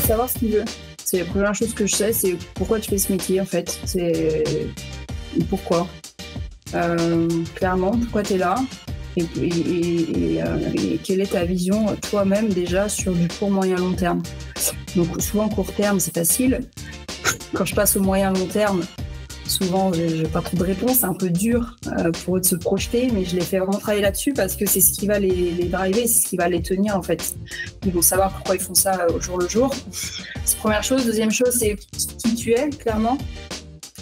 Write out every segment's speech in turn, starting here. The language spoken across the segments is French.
savoir ce qu'il veut. C'est la première chose que je sais, c'est pourquoi tu fais ce métier, en fait. C'est pourquoi. Clairement, pourquoi tu es là et quelle est ta vision toi-même déjà sur du court, moyen, long terme. Donc souvent, court terme, c'est facile. Quand je passe au moyen, long terme, souvent, j'ai pas trop de réponses, c'est un peu dur pour eux de se projeter, mais je les fais vraiment travailler là-dessus parce que c'est ce qui va les driver, c'est ce qui va les tenir en fait. Ils vont savoir pourquoi ils font ça au jour le jour. C'est la première chose. Deuxième chose, c'est qui tu es, clairement.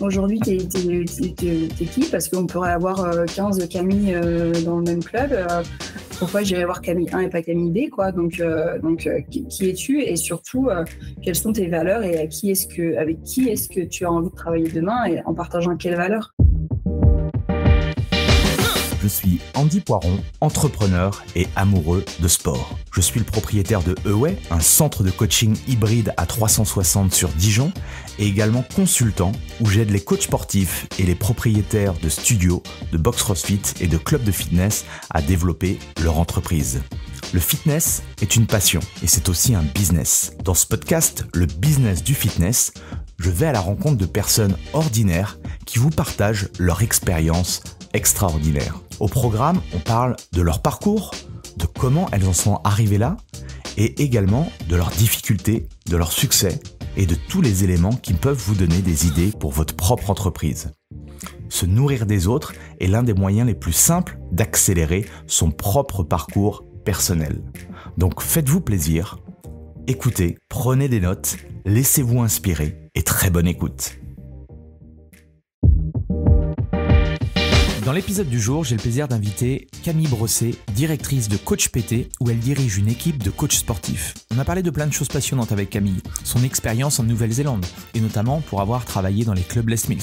Aujourd'hui, t'es qui? Parce qu'on pourrait avoir 15 Camille dans le même club. Pourquoi j'irais voir Camille 1 et pas Camille B, quoi. Donc qui es-tu? Et surtout, quelles sont tes valeurs et avec qui est-ce que tu as envie de travailler demain et en partageant quelles valeurs? Je suis Andy Poiron, entrepreneur et amoureux de sport. Je suis le propriétaire de Away, un centre de coaching hybride à 360 sur Dijon, et également consultant où j'aide les coachs sportifs et les propriétaires de studios, de box CrossFit et de clubs de fitness à développer leur entreprise. Le fitness est une passion et c'est aussi un business. Dans ce podcast, le business du fitness, je vais à la rencontre de personnes ordinaires qui vous partagent leur expérience extraordinaire. Au programme, on parle de leur parcours, de comment elles en sont arrivées là, et également de leurs difficultés, de leurs succès et de tous les éléments qui peuvent vous donner des idées pour votre propre entreprise. Se nourrir des autres est l'un des moyens les plus simples d'accélérer son propre parcours personnel. Donc faites-vous plaisir, écoutez, prenez des notes, laissez-vous inspirer et très bonne écoute. Dans l'épisode du jour, j'ai le plaisir d'inviter Camille Brosset, directrice de Coach PT, où elle dirige une équipe de coachs sportifs. On a parlé de plein de choses passionnantes avec Camille, son expérience en Nouvelle-Zélande, et notamment pour avoir travaillé dans les clubs Les Mills,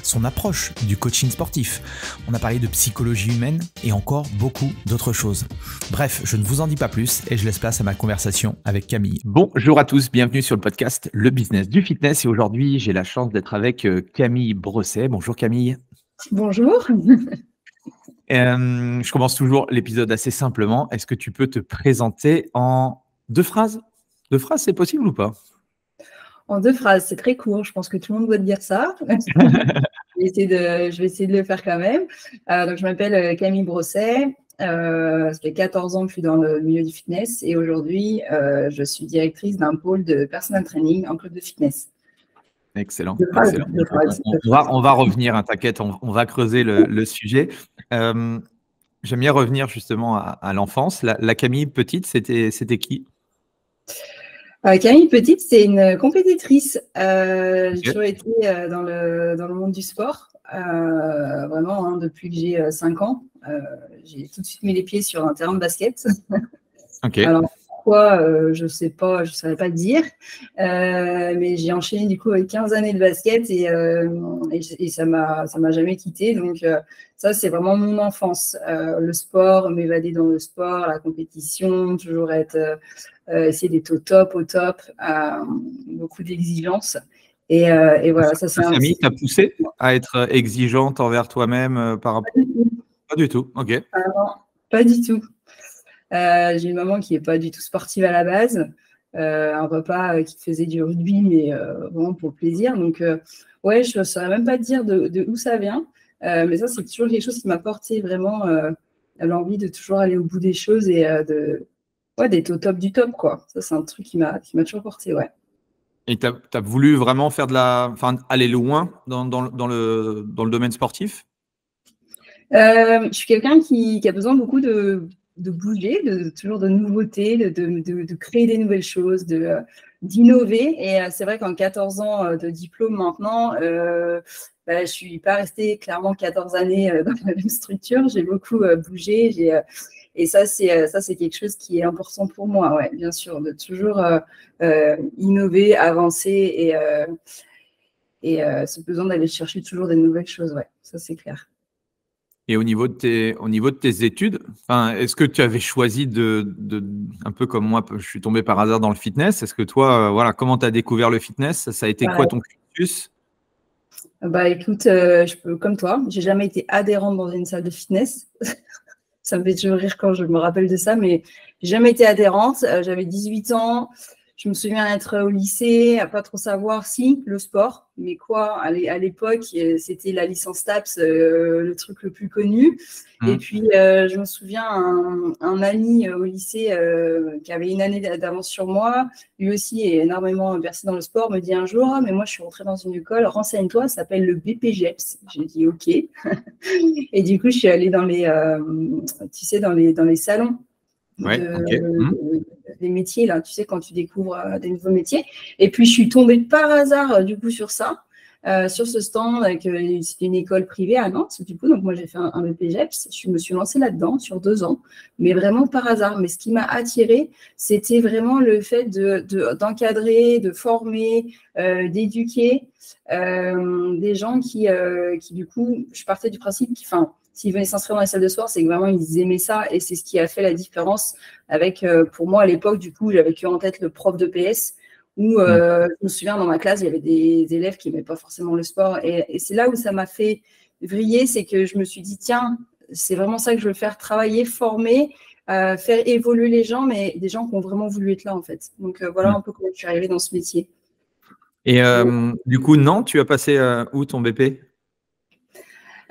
son approche du coaching sportif. On a parlé de psychologie humaine et encore beaucoup d'autres choses. Bref, je ne vous en dis pas plus et je laisse place à ma conversation avec Camille. Bonjour à tous, bienvenue sur le podcast Le Business du Fitness. Et aujourd'hui, j'ai la chance d'être avec Camille Brosset. Bonjour Camille. Bonjour. Je commence toujours l'épisode assez simplement. Est-ce que tu peux te présenter en 2 phrases? 2 phrases, c'est possible ou pas? En 2 phrases, c'est très court. Je pense que tout le monde doit te dire ça. Je vais essayer de le faire quand même. Donc, je m'appelle Camille Brosset. Ça fait 14 ans que je suis dans le milieu du fitness et aujourd'hui, je suis directrice d'un pôle de personal training en club de fitness. Excellent. Excellent. On va revenir, hein, t'inquiète, on va creuser le sujet. J'aime bien revenir justement à l'enfance. La Camille petite, c'était qui? Camille petite, c'est une compétitrice. J'ai toujours été dans le monde du sport, vraiment, hein, depuis que j'ai 5 ans. J'ai tout de suite mis les pieds sur un terrain de basket. Okay. Alors, pourquoi, je ne saurais pas dire. Mais j'ai enchaîné du coup avec 15 années de basket et ça m'a jamais quitté. Donc, ça, c'est vraiment mon enfance. Le sport, m'évader dans le sport, la compétition, toujours essayer d'être au top, beaucoup d'exigences. Et voilà, ça c'est Camille t'a poussé à être exigeante envers toi-même par rapport… Pas du tout, ok. Non, pas du tout. J'ai une maman qui n'est pas du tout sportive à la base, un papa qui faisait du rugby, mais vraiment pour le plaisir. Donc, ouais, je ne saurais même pas te dire de où ça vient, mais ça, c'est toujours quelque chose qui m'a porté vraiment l'envie de toujours aller au bout des choses et d'être au top du top, quoi. Ça, c'est un truc qui m'a toujours porté, ouais. Et tu as voulu vraiment faire aller loin dans le domaine sportif? Je suis quelqu'un qui a besoin beaucoup de bouger, toujours de nouveautés, de créer des nouvelles choses, d'innover. Et c'est vrai qu'en 14 ans de diplôme maintenant, je ne suis pas restée clairement 14 années dans la même structure. J'ai beaucoup bougé. Et ça, c'est quelque chose qui est important pour moi, ouais, bien sûr, de toujours innover, avancer et ce besoin d'aller chercher toujours des nouvelles choses, ouais, ça c'est clair. Et au niveau de tes études, est-ce que tu avais choisi un peu comme moi, je suis tombé par hasard dans le fitness. Est-ce que toi, comment tu as découvert le fitness? Ça a été quoi ton cursus? Écoute, comme toi, j'ai jamais été adhérente dans une salle de fitness. Ça me fait toujours rire quand je me rappelle de ça, mais j'ai jamais été adhérente. J'avais 18 ans. Je me souviens être au lycée, à pas trop savoir si le sport, mais quoi, à l'époque, c'était la licence TAPS, le truc le plus connu. Et puis, je me souviens, un ami au lycée qui avait une année d'avance sur moi, lui aussi est énormément versé dans le sport, me dit un jour, ah, mais moi, je suis rentrée dans une école, renseigne-toi, ça s'appelle le BPGEPS. J'ai dit, OK. Et du coup, je suis allée dans les, tu sais, dans les salons. Des métiers, là, tu sais, quand tu découvres des nouveaux métiers. Et puis, je suis tombée par hasard, du coup, sur ça, sur ce stand. C'était une école privée à Nantes, du coup. Donc, moi, j'ai fait un BPGEPS. Je me suis lancée là-dedans sur 2 ans, mais vraiment par hasard. Mais ce qui m'a attirée, c'était vraiment le fait d'encadrer, de former, d'éduquer des gens qui, du coup, je partais du principe s'ils venaient s'inscrire dans les salles de sport, c'est que vraiment, ils aimaient ça. Et c'est ce qui a fait la différence avec, pour moi, à l'époque, du coup, j'avais en tête le prof de PS, où je me souviens, dans ma classe, il y avait des élèves qui n'aimaient pas forcément le sport. Et c'est là où ça m'a fait vriller, c'est que je me suis dit, tiens, c'est vraiment ça que je veux faire, travailler, former, faire évoluer les gens, mais des gens qui ont vraiment voulu être là, en fait. Donc, voilà un peu comment je suis arrivée dans ce métier. Et du coup, Nantes, tu as passé où ton BP?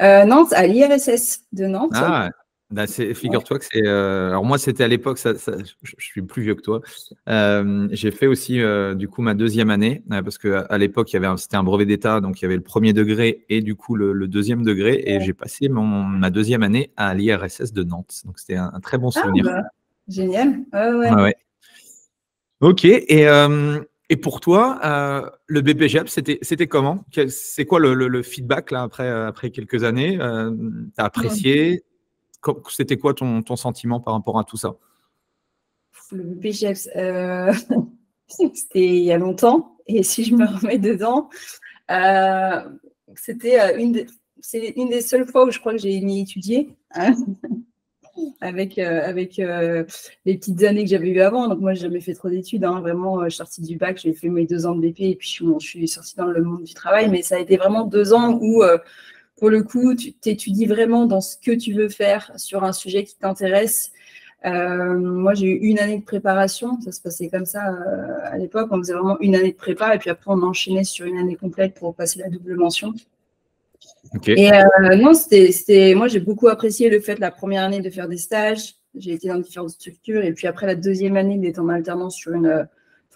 Nantes, à l'IRSS de Nantes. Ah, bah figure-toi que c'est. Alors, moi, c'était à l'époque, je suis plus vieux que toi. J'ai fait aussi, du coup, ma 2e année, parce qu'à l'époque, c'était un brevet d'État, donc il y avait le 1er degré et du coup le 2e degré. Et j'ai passé ma 2e année à l'IRSS de Nantes. Donc, c'était un très bon souvenir. Bah, génial. Ouais. Ok. Et pour toi, le BPGEPS, c'était comment? C'est quoi le feedback là, après quelques années? Tu as apprécié? C'était quoi ton sentiment par rapport à tout ça? Le BPGEPS, c'était il y a longtemps. Et si je me remets dedans, c'était c'est une des seules fois où je crois que j'ai aimé étudier. Hein, avec les petites années que j'avais eues avant. Donc, moi, je n'ai jamais fait trop d'études. Hein. Vraiment, je suis sortie du bac, j'ai fait mes 2 ans de BP et puis je suis sortie dans le monde du travail. Mais ça a été vraiment 2 ans où, pour le coup, tu t'étudies vraiment dans ce que tu veux faire sur un sujet qui t'intéresse. Moi, j'ai eu 1 année de préparation. Ça se passait comme ça à l'époque. On faisait vraiment 1 année de prépa et puis après, on enchaînait sur 1 année complète pour passer la double mention. Okay. Et non, moi, j'ai beaucoup apprécié le fait, la première année, de faire des stages. J'ai été dans différentes structures. Et puis après, la 2e année, d'être en alternance sur une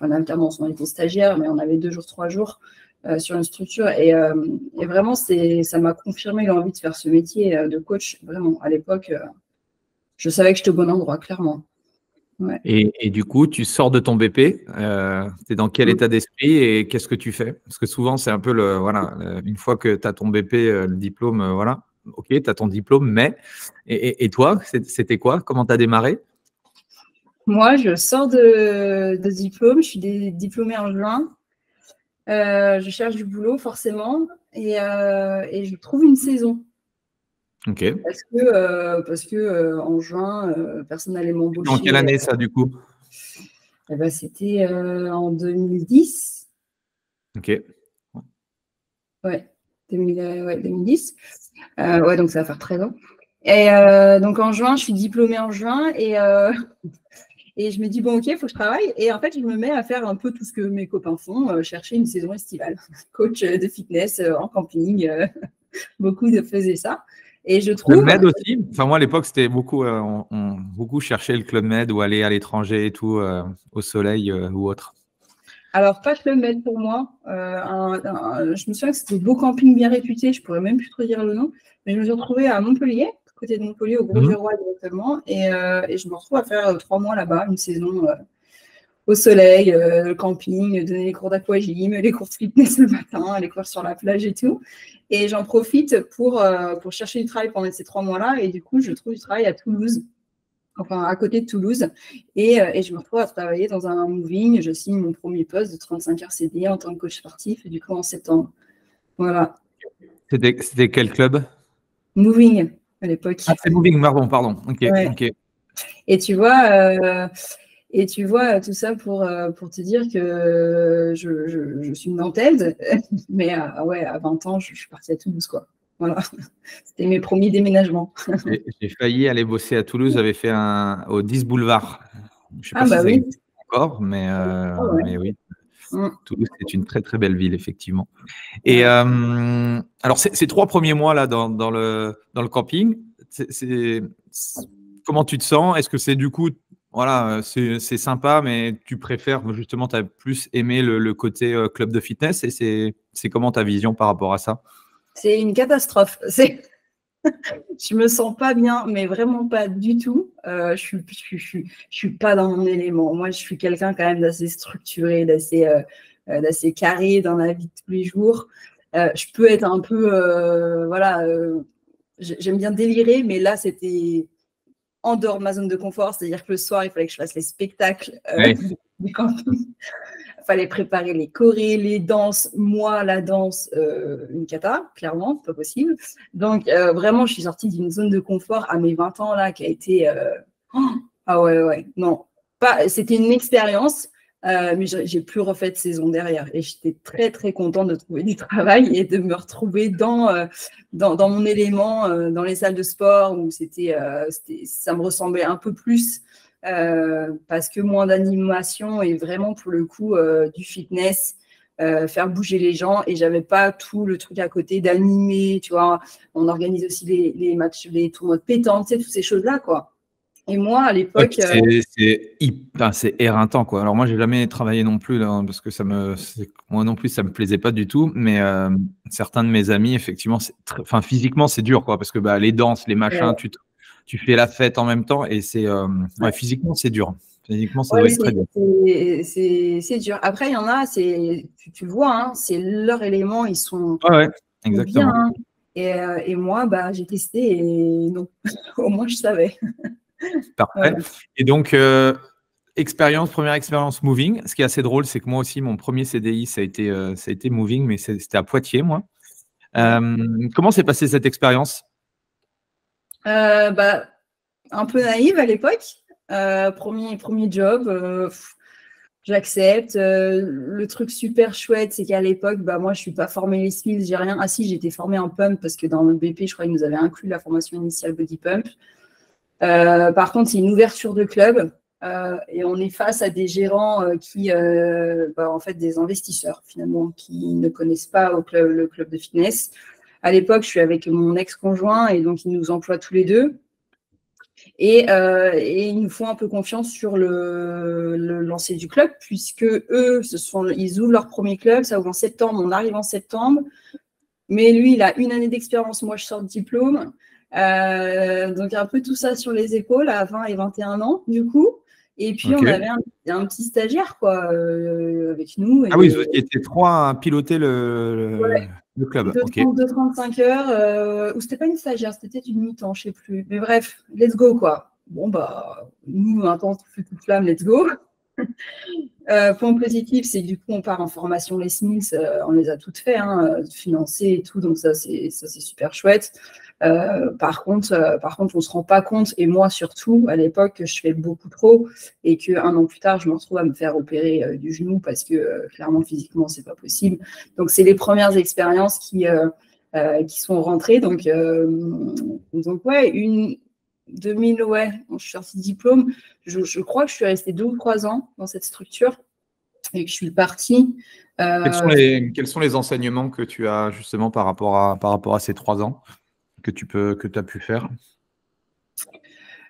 alternance, on était stagiaire, mais on avait 2 jours, 3 jours sur une structure. Et vraiment, ça m'a confirmé l'envie de faire ce métier de coach. Vraiment, à l'époque, je savais que j'étais au bon endroit, clairement. Ouais. Et du coup, tu sors de ton BP, tu es dans quel état d'esprit et qu'est-ce que tu fais? Parce que souvent, c'est un peu une fois que tu as ton BP, le diplôme, voilà, ok, tu as ton diplôme, mais et toi, c'était quoi? Comment tu as démarré? Moi, je sors de diplôme, je suis diplômée en juin, je cherche du boulot forcément et je trouve une saison. Ok. Parce que en juin, personne n'allait m'embaucher. En quelle année ça, du coup? C'était en 2010. Ok. Ouais, 2010. Donc ça va faire 13 ans. Et donc en juin, je suis diplômée en juin et je me dis, bon, ok, il faut que je travaille. Et en fait, je me mets à faire un peu tout ce que mes copains font, chercher une saison estivale. Coach de fitness en camping, beaucoup faisaient ça. Et je trouve. Club Med aussi. Enfin, moi, à l'époque, c'était beaucoup, beaucoup chercher le Club Med ou aller à l'étranger et tout, au soleil ou autre. Alors, pas Club Med pour moi. Je me souviens que c'était beau camping bien réputé. Je ne pourrais même plus trop dire le nom. Mais je me suis retrouvée à Montpellier, côté de Montpellier, au Grosjeroy directement. Et je me retrouve à faire 3 mois là-bas, une saison au soleil, le camping, donner les cours d'aquagym, les cours de fitness le matin, aller courir sur la plage et tout. Et j'en profite pour chercher du travail pendant ces 3 mois-là. Et du coup, je trouve du travail à Toulouse, enfin à côté de Toulouse. Et je me retrouve à travailler dans un moving. Je signe mon premier poste de 35 heures CDI en tant que coach sportif, du coup en septembre. Voilà. C'était quel club? Moving à l'époque. Ah, c'est Moving, pardon. Ok, ouais. Ok. Et tu vois, tout ça pour te dire que je suis une Nantaise, mais à 20 ans, je suis partie à Toulouse, quoi. Voilà, c'était mes premiers déménagements. J'ai failli aller bosser à Toulouse, j'avais fait au 10 boulevard. Je sais pas si oui. encore, mais oui, Mm. Toulouse, c'est une très, très belle ville, effectivement. Et alors, ces 3 premiers mois là dans le camping, comment tu te sens? Est-ce que c'est du coup, voilà, c'est sympa, mais tu préfères justement, tu as plus aimé le côté club de fitness, et c'est comment ta vision par rapport à ça? C'est une catastrophe. Je me sens pas bien, mais vraiment pas du tout. Je suis pas dans mon élément. Moi, je suis quelqu'un quand même d'assez structuré, d'assez carré dans la vie de tous les jours. Je peux être un peu, voilà, j'aime bien délirer, mais là, c'était en dehors de ma zone de confort. C'est-à-dire que le soir, il fallait que je fasse les spectacles Oui. du camping. Il fallait préparer les chorés, les danses. Moi, la danse, une cata, clairement, c'est pas possible. Donc, vraiment, je suis sortie d'une zone de confort à mes 20 ans, là, qui a été... ah ouais, non. C'était une expérience, mais j'ai plus refait de saison derrière. Et j'étais très, très contente de trouver du travail et de me retrouver dans mon élément, dans les salles de sport, où ça me ressemblait un peu plus. Parce que moins d'animation et vraiment pour le coup du fitness, faire bouger les gens, et j'avais pas tout le truc à côté d'animer, tu vois. On organise aussi les matchs, les tournois de pétanque, tu sais, toutes ces choses-là, quoi. Et moi, à l'époque... c'est éreintant, quoi. Alors moi, j'ai jamais travaillé non plus, là, parce que moi non plus, ça me plaisait pas du tout. Mais certains de mes amis, effectivement, physiquement, c'est dur, quoi, parce que les danses, les machins, tu fais la fête en même temps, et physiquement, c'est dur. Physiquement, ça doit être très dur. C'est dur. Après, il y en a, tu le vois, hein, c'est leur élément, ils sont exactement. bien. Et moi, j'ai testé et non, au moins je savais. Parfait. Et donc, première expérience moving. Ce qui est assez drôle, c'est que moi aussi, mon premier CDI, ça a été moving, mais c'était à Poitiers, moi. Comment s'est passée cette expérience? Un peu naïve à l'époque. Premier job, j'accepte. Le truc super chouette, c'est qu'à l'époque, moi, je suis pas formée les skills, j'ai rien. Ah si, j'étais formée en pump parce que dans le BP, je crois qu'ils nous avaient inclus la formation initiale body pump. Par contre, c'est une ouverture de club et on est face à des gérants qui, en fait, des investisseurs finalement, qui ne connaissent pas le club de fitness. À l'époque, je suis avec mon ex-conjoint et donc ils nous emploient tous les deux. Et ils nous font un peu confiance sur le lancer du club, puisque eux, ils ouvrent leur premier club, ça ouvre en septembre, on arrive en septembre. Mais lui, il a 1 année d'expérience, moi je sors de diplôme. Donc un peu tout ça sur les épaules à 20 et 21 ans, du coup. Et puis on avait un petit stagiaire, quoi, avec nous. Ah oui, vous étiez 3 à piloter le club. De 35 heures, ou c'était pas une stagiaire, c'était peut-être une mi-temps, je sais plus. Mais bref, let's go, quoi. Bon, nous, un temps, feu toute flamme, let's go. Point positif, c'est que du coup, on part en formation Les Mills, on les a toutes fait, financées et tout, donc ça, c'est super chouette. Par contre, on se rend pas compte, et moi surtout, à l'époque, que je fais beaucoup trop, et qu'un an plus tard, je me retrouve à me faire opérer du genou parce que clairement, physiquement, c'est pas possible. Donc, c'est les premières expériences qui sont rentrées. Donc ouais, 2000, ouais, je suis sortie de diplôme. Je crois que je suis restée 2 ou 3 ans dans cette structure et que je suis partie. Quels sont les enseignements que tu as justement par rapport à ces 3 ans que tu as pu faire?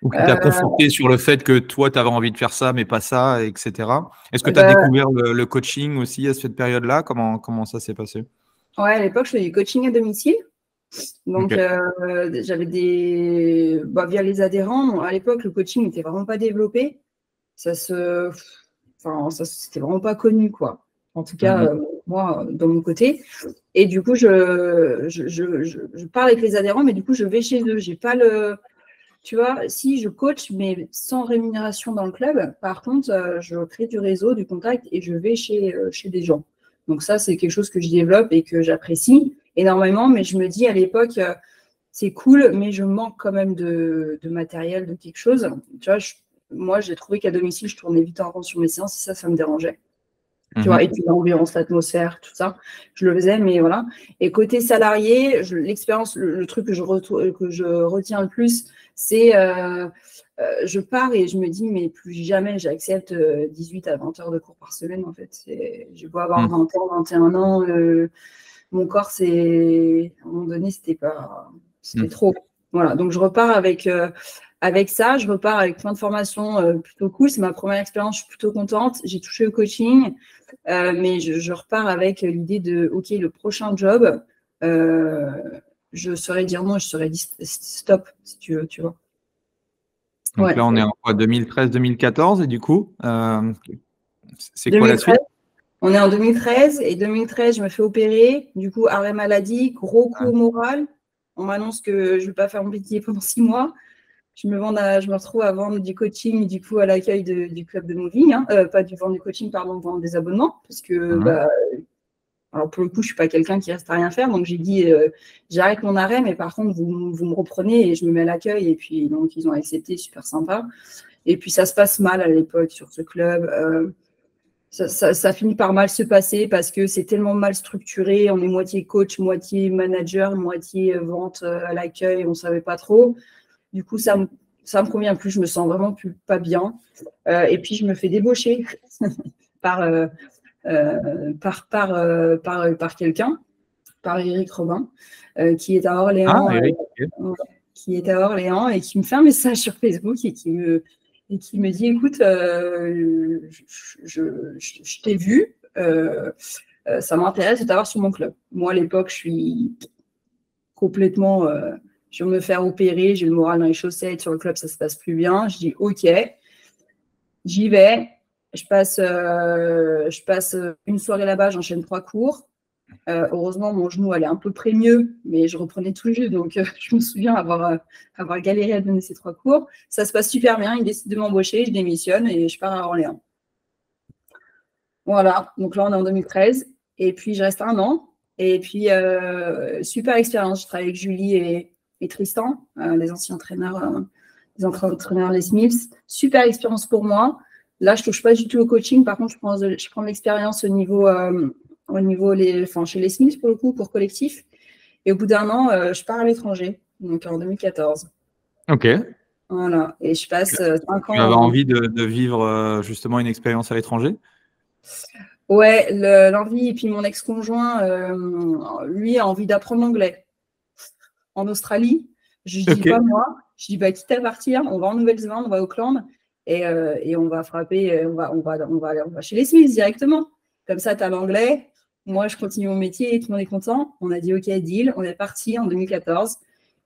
Ou qui t'a conforté sur le fait que toi, tu avais envie de faire ça, mais pas ça, etc. Est-ce que tu as découvert le coaching aussi à cette période-là? Comment ça s'est passé? Ouais, à l'époque, je faisais du coaching à domicile. Donc, j'avais via les adhérents. À l'époque, le coaching n'était vraiment pas développé. C'était vraiment pas connu, quoi. En tout cas, moi, de mon côté. Et du coup, je parle avec les adhérents, mais du coup, je vais chez eux. J'ai pas tu vois, si je coach, mais sans rémunération dans le club, par contre, je crée du réseau, du contact, et je vais chez des gens. Donc ça, c'est quelque chose que je développe et que j'apprécie énormément, mais je me dis à l'époque, c'est cool, mais je manque quand même de matériel, de quelque chose. Tu vois, moi, j'ai trouvé qu'à domicile, je tournais vite en rond sur mes séances et ça me dérangeait. Tu vois, et puis l'ambiance, l'atmosphère, tout ça, je le faisais, mais voilà. Et côté salarié, l'expérience, le truc que je retiens le plus, c'est je pars et je me dis, mais plus jamais j'accepte 18 à 20 heures de cours par semaine, en fait. J'ai beau avoir 20 ans, 21 ans, mon corps, à un moment donné, c'était trop. Voilà, donc je repars avec ça, je repars avec plein de formations plutôt cool. C'est ma première expérience, je suis plutôt contente. J'ai touché au coaching, mais je repars avec l'idée de, OK, le prochain job, je saurais dire non, je saurais dire stop, si tu veux, tu vois. Donc là, on est en 2013-2014 et du coup, c'est quoi la suite? On est en 2013 et 2013, je me fais opérer. Du coup, arrêt maladie, gros coup au moral. On m'annonce que je ne vais pas faire mon métier pendant 6 mois. Je me retrouve à vendre du coaching, du coup, à l'accueil du club de moving. Pas du vendre du coaching, pardon, vendre des abonnements. Parce que, alors pour le coup, je ne suis pas quelqu'un qui reste à rien faire. Donc, j'ai dit, j'arrête mon arrêt, mais par contre, vous me reprenez et je me mets à l'accueil. Et puis, donc, ils ont accepté, super sympa. Et puis, ça se passe mal à l'époque sur ce club. Ça finit par mal se passer parce que c'est tellement mal structuré. On est moitié coach, moitié manager, moitié vente à l'accueil. On ne savait pas trop. Du coup, ça me convient plus. Je me sens vraiment pas bien. Et puis, je me fais débaucher par quelqu'un, par Eric Robin, qui est à Orléans. Qui est à Orléans et qui me fait un message sur Facebook et qui me dit, écoute, je t'ai vu, ça m'intéresse de t'avoir sur mon club. Moi, à l'époque, je suis complètement, je vais me faire opérer, j'ai le moral dans les chaussettes, sur le club, ça se passe plus bien. Je dis, OK, j'y vais. Je passe une soirée là-bas, j'enchaîne 3 cours. Heureusement, mon genou allait à peu près mieux, mais je reprenais tout juste. Donc, je me souviens avoir galéré à donner ces 3 cours. Ça se passe super bien. Il décide de m'embaucher, je démissionne et je pars à Orléans. Voilà. Donc là, on est en 2013. Et puis, je reste 1 an. Et puis, super expérience. Je travaille avec Julie et Tristan, les anciens entraîneurs, Les Smiths. Super expérience pour moi. Là, je ne touche pas du tout au coaching. Par contre, je prends de l'expérience au niveau chez les Smiths pour le coup, pour collectif. Et au bout d'1 an, je pars à l'étranger, donc en 2014. Ok. Voilà, et je passe 5 ans. Tu avais envie de vivre justement une expérience à l'étranger? Ouais, l'envie, et puis mon ex-conjoint, lui, a envie d'apprendre l'anglais. En Australie, je dis pas moi, je dis quitte à partir, on va en Nouvelle-Zélande, on va à Auckland, et on va frapper, on va chez les Smiths directement. Comme ça, tu as l'anglais. Moi, je continue mon métier et tout le monde est content. On a dit OK, deal. On est parti en 2014.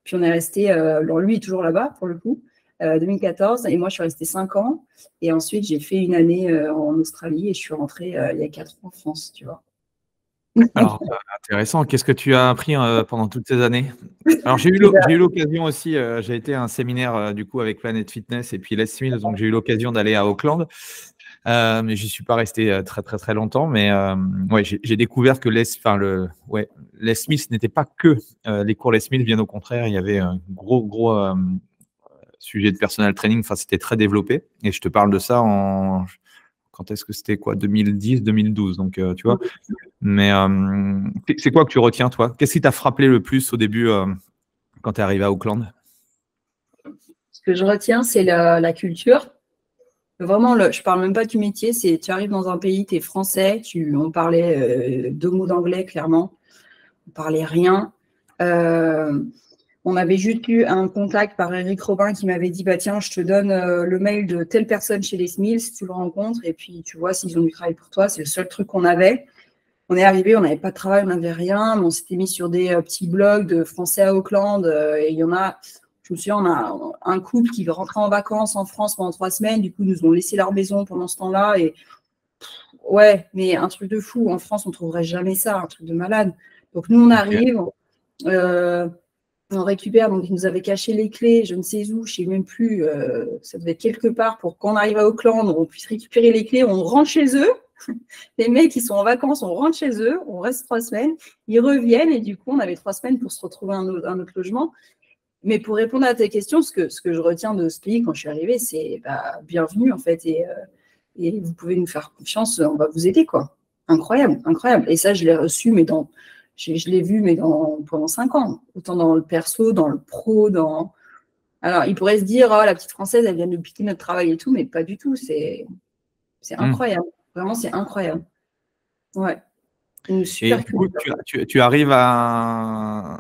Puis on est resté, alors lui est toujours là-bas pour le coup, 2014. Et moi, je suis restée 5 ans. Et ensuite, j'ai fait une année en Australie et je suis rentrée il y a 4 ans en France, tu vois. Alors, intéressant. Qu'est-ce que tu as appris pendant toutes ces années? Alors, j'ai eu l'occasion aussi, j'ai été à un séminaire du coup avec Planet Fitness et puis Les Smiths, donc j'ai eu l'occasion d'aller à Auckland. Mais je n'y suis pas resté très, très, très longtemps. Mais ouais, j'ai découvert que Les Smiths n'étaient pas que les cours Les Smiths, bien au contraire. Il y avait un gros sujet de personal training. Enfin, c'était très développé. Et je te parle de ça quand est-ce que c'était quoi? 2010, 2012. Donc, tu vois. Mais c'est quoi que tu retiens, toi? Qu'est-ce qui t'a frappé le plus au début quand tu es arrivé à Auckland? Ce que je retiens, c'est la culture. Vraiment, je parle même pas du métier, tu arrives dans un pays, tu es français, on parlait 2 mots d'anglais, clairement. On parlait rien. On avait juste eu un contact par Eric Robin qui m'avait dit, tiens, je te donne le mail de telle personne chez les Smiths, tu le rencontres, et puis tu vois s'ils ont du travail pour toi. C'est le seul truc qu'on avait. On est arrivé, on n'avait pas de travail, on n'avait rien, mais on s'était mis sur des petits blogs de Français à Auckland, et il y en a... Je me souviens, on a un couple qui rentrait en vacances en France pendant 3 semaines. Du coup, ils nous ont laissé leur maison pendant ce temps-là. Et ouais, mais un truc de fou. En France, on ne trouverait jamais ça, un truc de malade. Donc, nous, on arrive, on récupère. Donc, ils nous avaient caché les clés, je ne sais où, je ne sais même plus. Ça devait être quelque part pour quand on arrive à Auckland, on puisse récupérer les clés. On rentre chez eux. Les mecs, ils sont en vacances, on rentre chez eux. On reste 3 semaines. Ils reviennent. Et du coup, on avait 3 semaines pour se retrouver un autre logement. Mais pour répondre à ta question, ce que je retiens de ce pays quand je suis arrivée, c'est bienvenue en fait et vous pouvez nous faire confiance, on va vous aider quoi. Incroyable, incroyable. Et ça, je l'ai reçu, mais je l'ai vu, mais pendant 5 ans, autant dans le perso, dans le pro, Alors, il pourrait se dire, oh, la petite Française, elle vient de piquer notre travail et tout, mais pas du tout. C'est incroyable. Vraiment, c'est incroyable. Ouais. Une super Et du coup, tu arrives à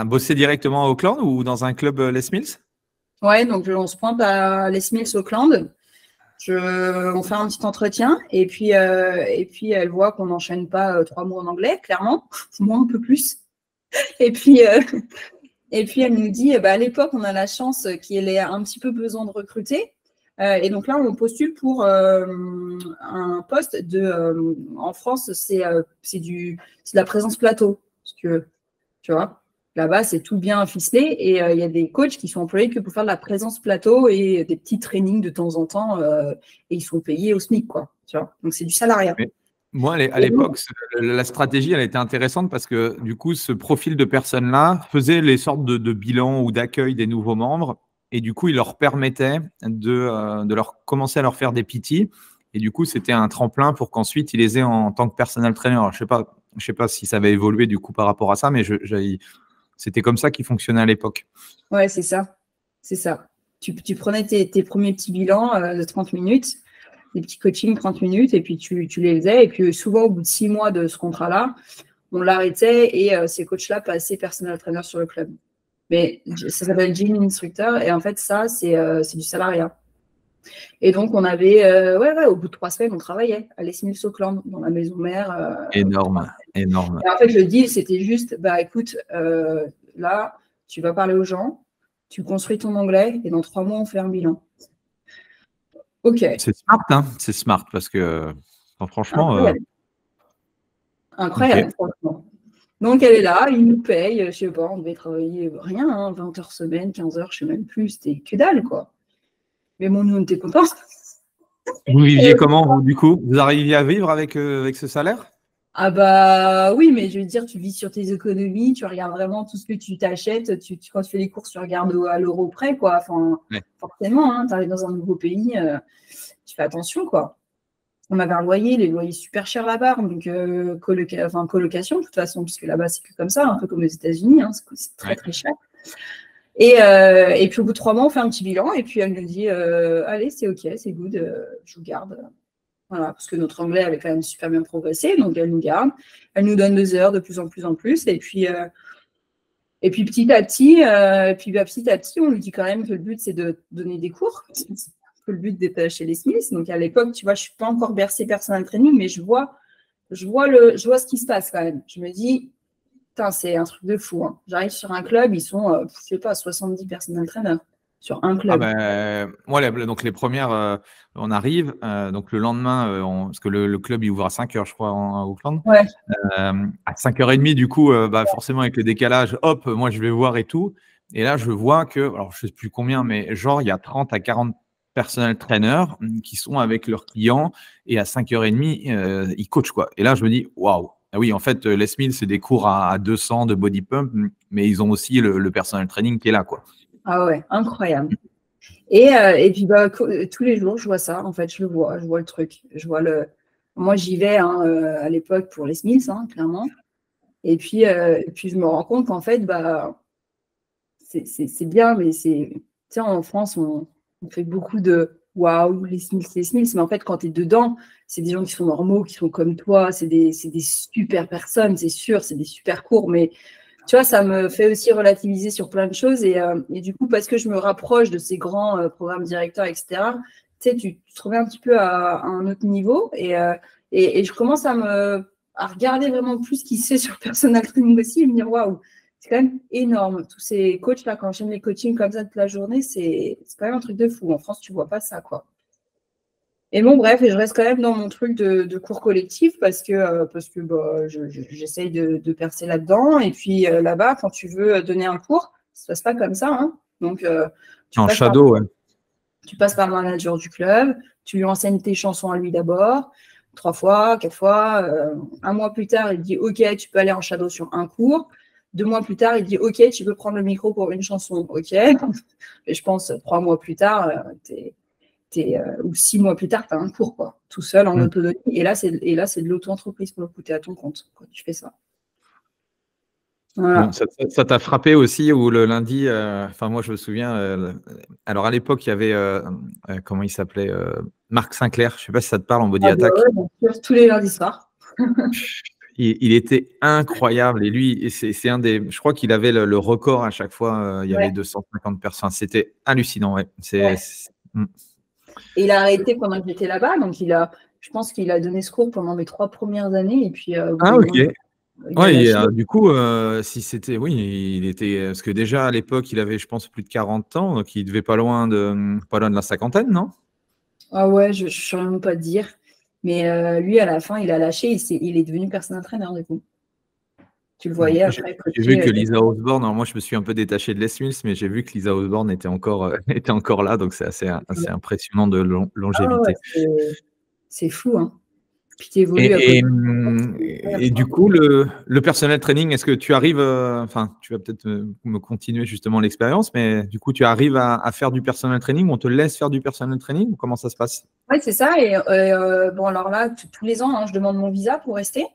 bosser directement à Auckland ou dans un club Les Mills? Ouais, donc on se pointe à Les Mills Auckland. On fait un petit entretien et puis elle voit qu'on n'enchaîne pas 3 mots en anglais, clairement, moi un peu plus. Et puis elle nous dit, à l'époque, on a la chance qu'il ait un petit peu besoin de recruter. Et donc là, on postule pour un poste en France, c'est de la présence plateau, si tu veux. Tu vois, là-bas, c'est tout bien ficelé et il y a des coachs qui sont employés que pour faire de la présence plateau et des petits trainings de temps en temps et ils sont payés au SMIC, quoi. Tu vois, donc c'est du salariat. Mais moi, à l'époque, la stratégie, elle était intéressante parce que du coup, ce profil de personnes-là faisait les sortes de bilans ou d'accueil des nouveaux membres et du coup, il leur permettait de leur commencer à leur faire des PT et du coup, c'était un tremplin pour qu'ensuite, ils les aient en tant que personal trainer. Alors, je sais pas si ça avait évolué du coup par rapport à ça, mais c'était comme ça qui fonctionnait à l'époque. Ouais, c'est ça. C'est ça. Tu prenais tes premiers petits bilans de 30 minutes, des petits coachings 30 minutes, et puis tu les faisais. Et puis souvent, au bout de 6 mois de ce contrat-là, on l'arrêtait et ces coachs-là passaient personal trainer sur le club. Mais ça s'appelle gym instructor et en fait, ça, c'est du salariat. Et donc, on avait, au bout de 3 semaines, on travaillait à Les Mills Auckland, dans la maison mère. Énorme. Et en fait, le deal, c'était juste, écoute, là, tu vas parler aux gens, tu construis ton anglais et dans 3 mois, on fait un bilan. OK. C'est smart, hein? C'est smart parce que, franchement… Incroyable, okay. Franchement. Donc, elle est là, il nous paye, je sais pas, on devait travailler rien, hein, 20 heures semaine, 15 heures, je sais même plus, c'était que dalle, quoi. Mais bon, nous, on était contents. Vous viviez comment, vous, du coup? Vous arriviez à vivre avec ce salaire? Ah oui, mais je veux dire, tu vis sur tes économies, tu regardes vraiment tout ce que tu t'achètes, quand tu fais les courses, tu regardes à l'euro près, quoi. Enfin, forcément, hein, tu arrives dans un nouveau pays, tu fais attention, quoi. On avait un loyer, les loyers super chers là-bas, donc colocation de toute façon, puisque là-bas c'est que comme ça, un peu comme aux États-Unis, hein, c'est très très cher. Et puis au bout de 3 mois, on fait un petit bilan et puis elle nous dit allez, c'est ok, c'est good, je vous garde. Voilà, parce que notre anglais avait quand même super bien progressé, donc elle nous garde, elle nous donne 2 heures de plus en plus, et puis petit à petit, on lui dit quand même que le but c'est de donner des cours. Le but d'être chez Les Smiths. Donc à l'époque, tu vois, je suis pas encore bercée personal training, mais je vois ce qui se passe quand même. Je me dis, putain, c'est un truc de fou. Hein. J'arrive sur un club, ils sont, je sais pas, 70 personal trainers sur un club. Donc les premières, on arrive, donc le lendemain, parce que le club il ouvre à 5 heures, je crois, à Auckland. Ouais. À 5h30, du coup, forcément avec le décalage, hop, moi je vais voir et tout. Et là, je vois que, alors je sais plus combien, mais genre il y a 30 à 40 personnel trainers qui sont avec leurs clients et à 5h30, ils coachent, quoi. Et là, je me dis, waouh, ah oui, en fait, Les Mills, c'est des cours à 200 de body pump, mais ils ont aussi le personnel training qui est là, quoi. Ah ouais, incroyable. Et puis, tous les jours, je vois ça, en fait, je vois le truc. Moi, j'y vais à l'époque pour Les Mills, clairement. Et puis, je me rends compte qu'en fait, c'est bien, mais tu sais, en France, on fait beaucoup de waouh, Les Smiths, mais en fait, quand tu es dedans, c'est des gens qui sont normaux, qui sont comme toi, c'est des super personnes, c'est sûr, c'est des super cours, mais tu vois, ça me fait aussi relativiser sur plein de choses et du coup, parce que je me rapproche de ces grands programmes directeurs, etc., tu sais, tu te reviens un petit peu à un autre niveau et je commence à regarder vraiment plus ce qui se fait sur le personal training aussi et me dire waouh, c'est quand même énorme. Tous ces coachs-là, quand j'aime les coachings comme ça toute la journée, c'est quand même un truc de fou. En France, tu vois pas ça, quoi. Et bon, bref, et je reste quand même dans mon truc de cours collectif parce que j'essaye de percer là-dedans. Et puis là-bas, quand tu veux donner un cours, ça se passe pas comme ça. Hein. Donc, en shadow, ouais. Tu passes par le manager du club, tu lui enseignes tes chansons à lui d'abord, 3 fois, 4 fois. 1 mois plus tard, il dit OK, tu peux aller en shadow sur un cours. 2 mois plus tard, il dit OK, tu peux prendre le micro pour une chanson. OK. Et je pense 3 mois plus tard, ou 6 mois plus tard, tu as un cours, quoi, tout seul en autonomie. Et là, c'est de l'auto-entreprise pour le coup, tu es à ton compte quand tu fais ça. Voilà. Bon, ça t'a frappé aussi où le lundi, enfin moi je me souviens, alors à l'époque il y avait, comment il s'appelait, Marc Sinclair, je sais pas si ça te parle en body Ah bah attack. ouais, bien sûr, tous les lundis soirs. Il était incroyable et lui, et c'est un des, je crois qu'il avait le record à chaque fois, il y avait Ouais, 250 personnes, c'était hallucinant, ouais. ouais. Et il a arrêté pendant que j'étais là-bas, donc je pense qu'il a donné ce cours pendant mes 3 premières années, et puis au bout Ah d'un ok. moment, il a Ouais, lâché. du coup, si c'était, oui, il était, parce que déjà à l'époque il avait, je pense, plus de 40 ans, donc il devait pas loin de la cinquantaine, non? Ah ouais, je ne saurais même pas te dire. Mais lui, à la fin, il a lâché, il est devenu personal trainer, du coup. Tu le Bon, voyais après j'ai vu coacher. que Lisa Osborne, alors moi je me suis un peu détaché de Les Mills, mais j'ai vu que Lisa Osborne était encore, était encore là, donc c'est assez impressionnant de Ah ouais, longévité. c'est fou, hein. Puis tu évolues à Et, côté. et, C'est incroyable, et du quoi. coup, le personnel training, est-ce que tu arrives, enfin, tu vas peut-être me continuer justement l'expérience, mais du coup, tu arrives à faire du personnel training, on te laisse faire du personnel training ou comment ça se passe? Ouais, c'est ça. Et bon, alors là, tous les ans, hein, je demande mon visa pour rester.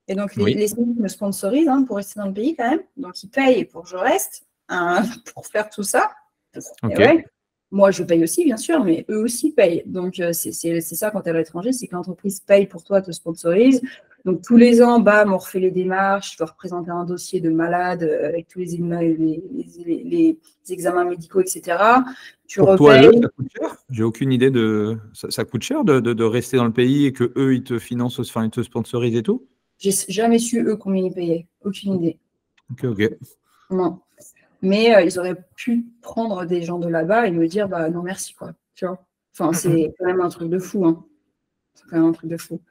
Et donc, Oui, les SMIC me sponsorisent, hein, pour rester dans le pays quand même. Donc, ils payent pour que je reste, hein, pour faire tout ça. Et ok. ouais, moi, je paye aussi, bien sûr, mais eux aussi payent. Donc, c'est ça quand tu es à l'étranger, c'est que l'entreprise paye pour toi, te sponsorise. Donc, tous les ans, bam, on refait les démarches. Je dois représenter un dossier de malade avec tous les examens médicaux, etc. Tu Pour toi et eux, repayes. ça coûte cher? J'ai aucune idée de. Ça coûte cher de rester dans le pays et que eux, ils te financent, enfin, ils te sponsorisent et tout? J'ai jamais su, eux, combien ils payaient. Aucune idée. Ok, ok. Non. Mais ils auraient pu prendre des gens de là-bas et me dire, bah non, merci, quoi. Tu vois. Enfin, c'est quand même un truc de fou, hein. C'est quand même un truc de fou.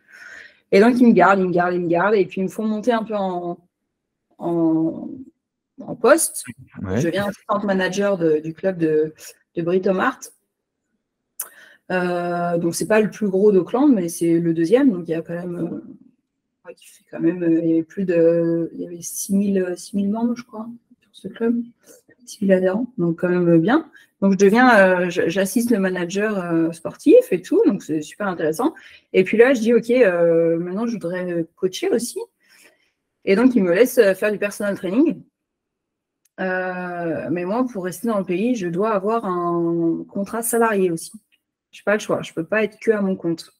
Et donc, ils me gardent, ils me gardent, ils me gardent. Et puis, ils me font monter un peu en poste. Donc, je Ouais. deviens assistante manager du club de Britomart. Donc, c'est pas le plus gros d'Auckland, mais c'est le deuxième. Donc, il y a quand même, ouais, il fait quand même, il y avait il y avait 6 000 membres, je crois, sur ce club. 6 000 adhérents, donc quand même bien. Donc, j'assiste le manager sportif et tout, donc c'est super intéressant. Et puis là, je dis, OK, maintenant, je voudrais coacher aussi. Et donc, il me laisse faire du personal training. Mais moi, pour rester dans le pays, je dois avoir un contrat salarié aussi. Je n'ai pas le choix. Je ne peux pas être que à mon compte.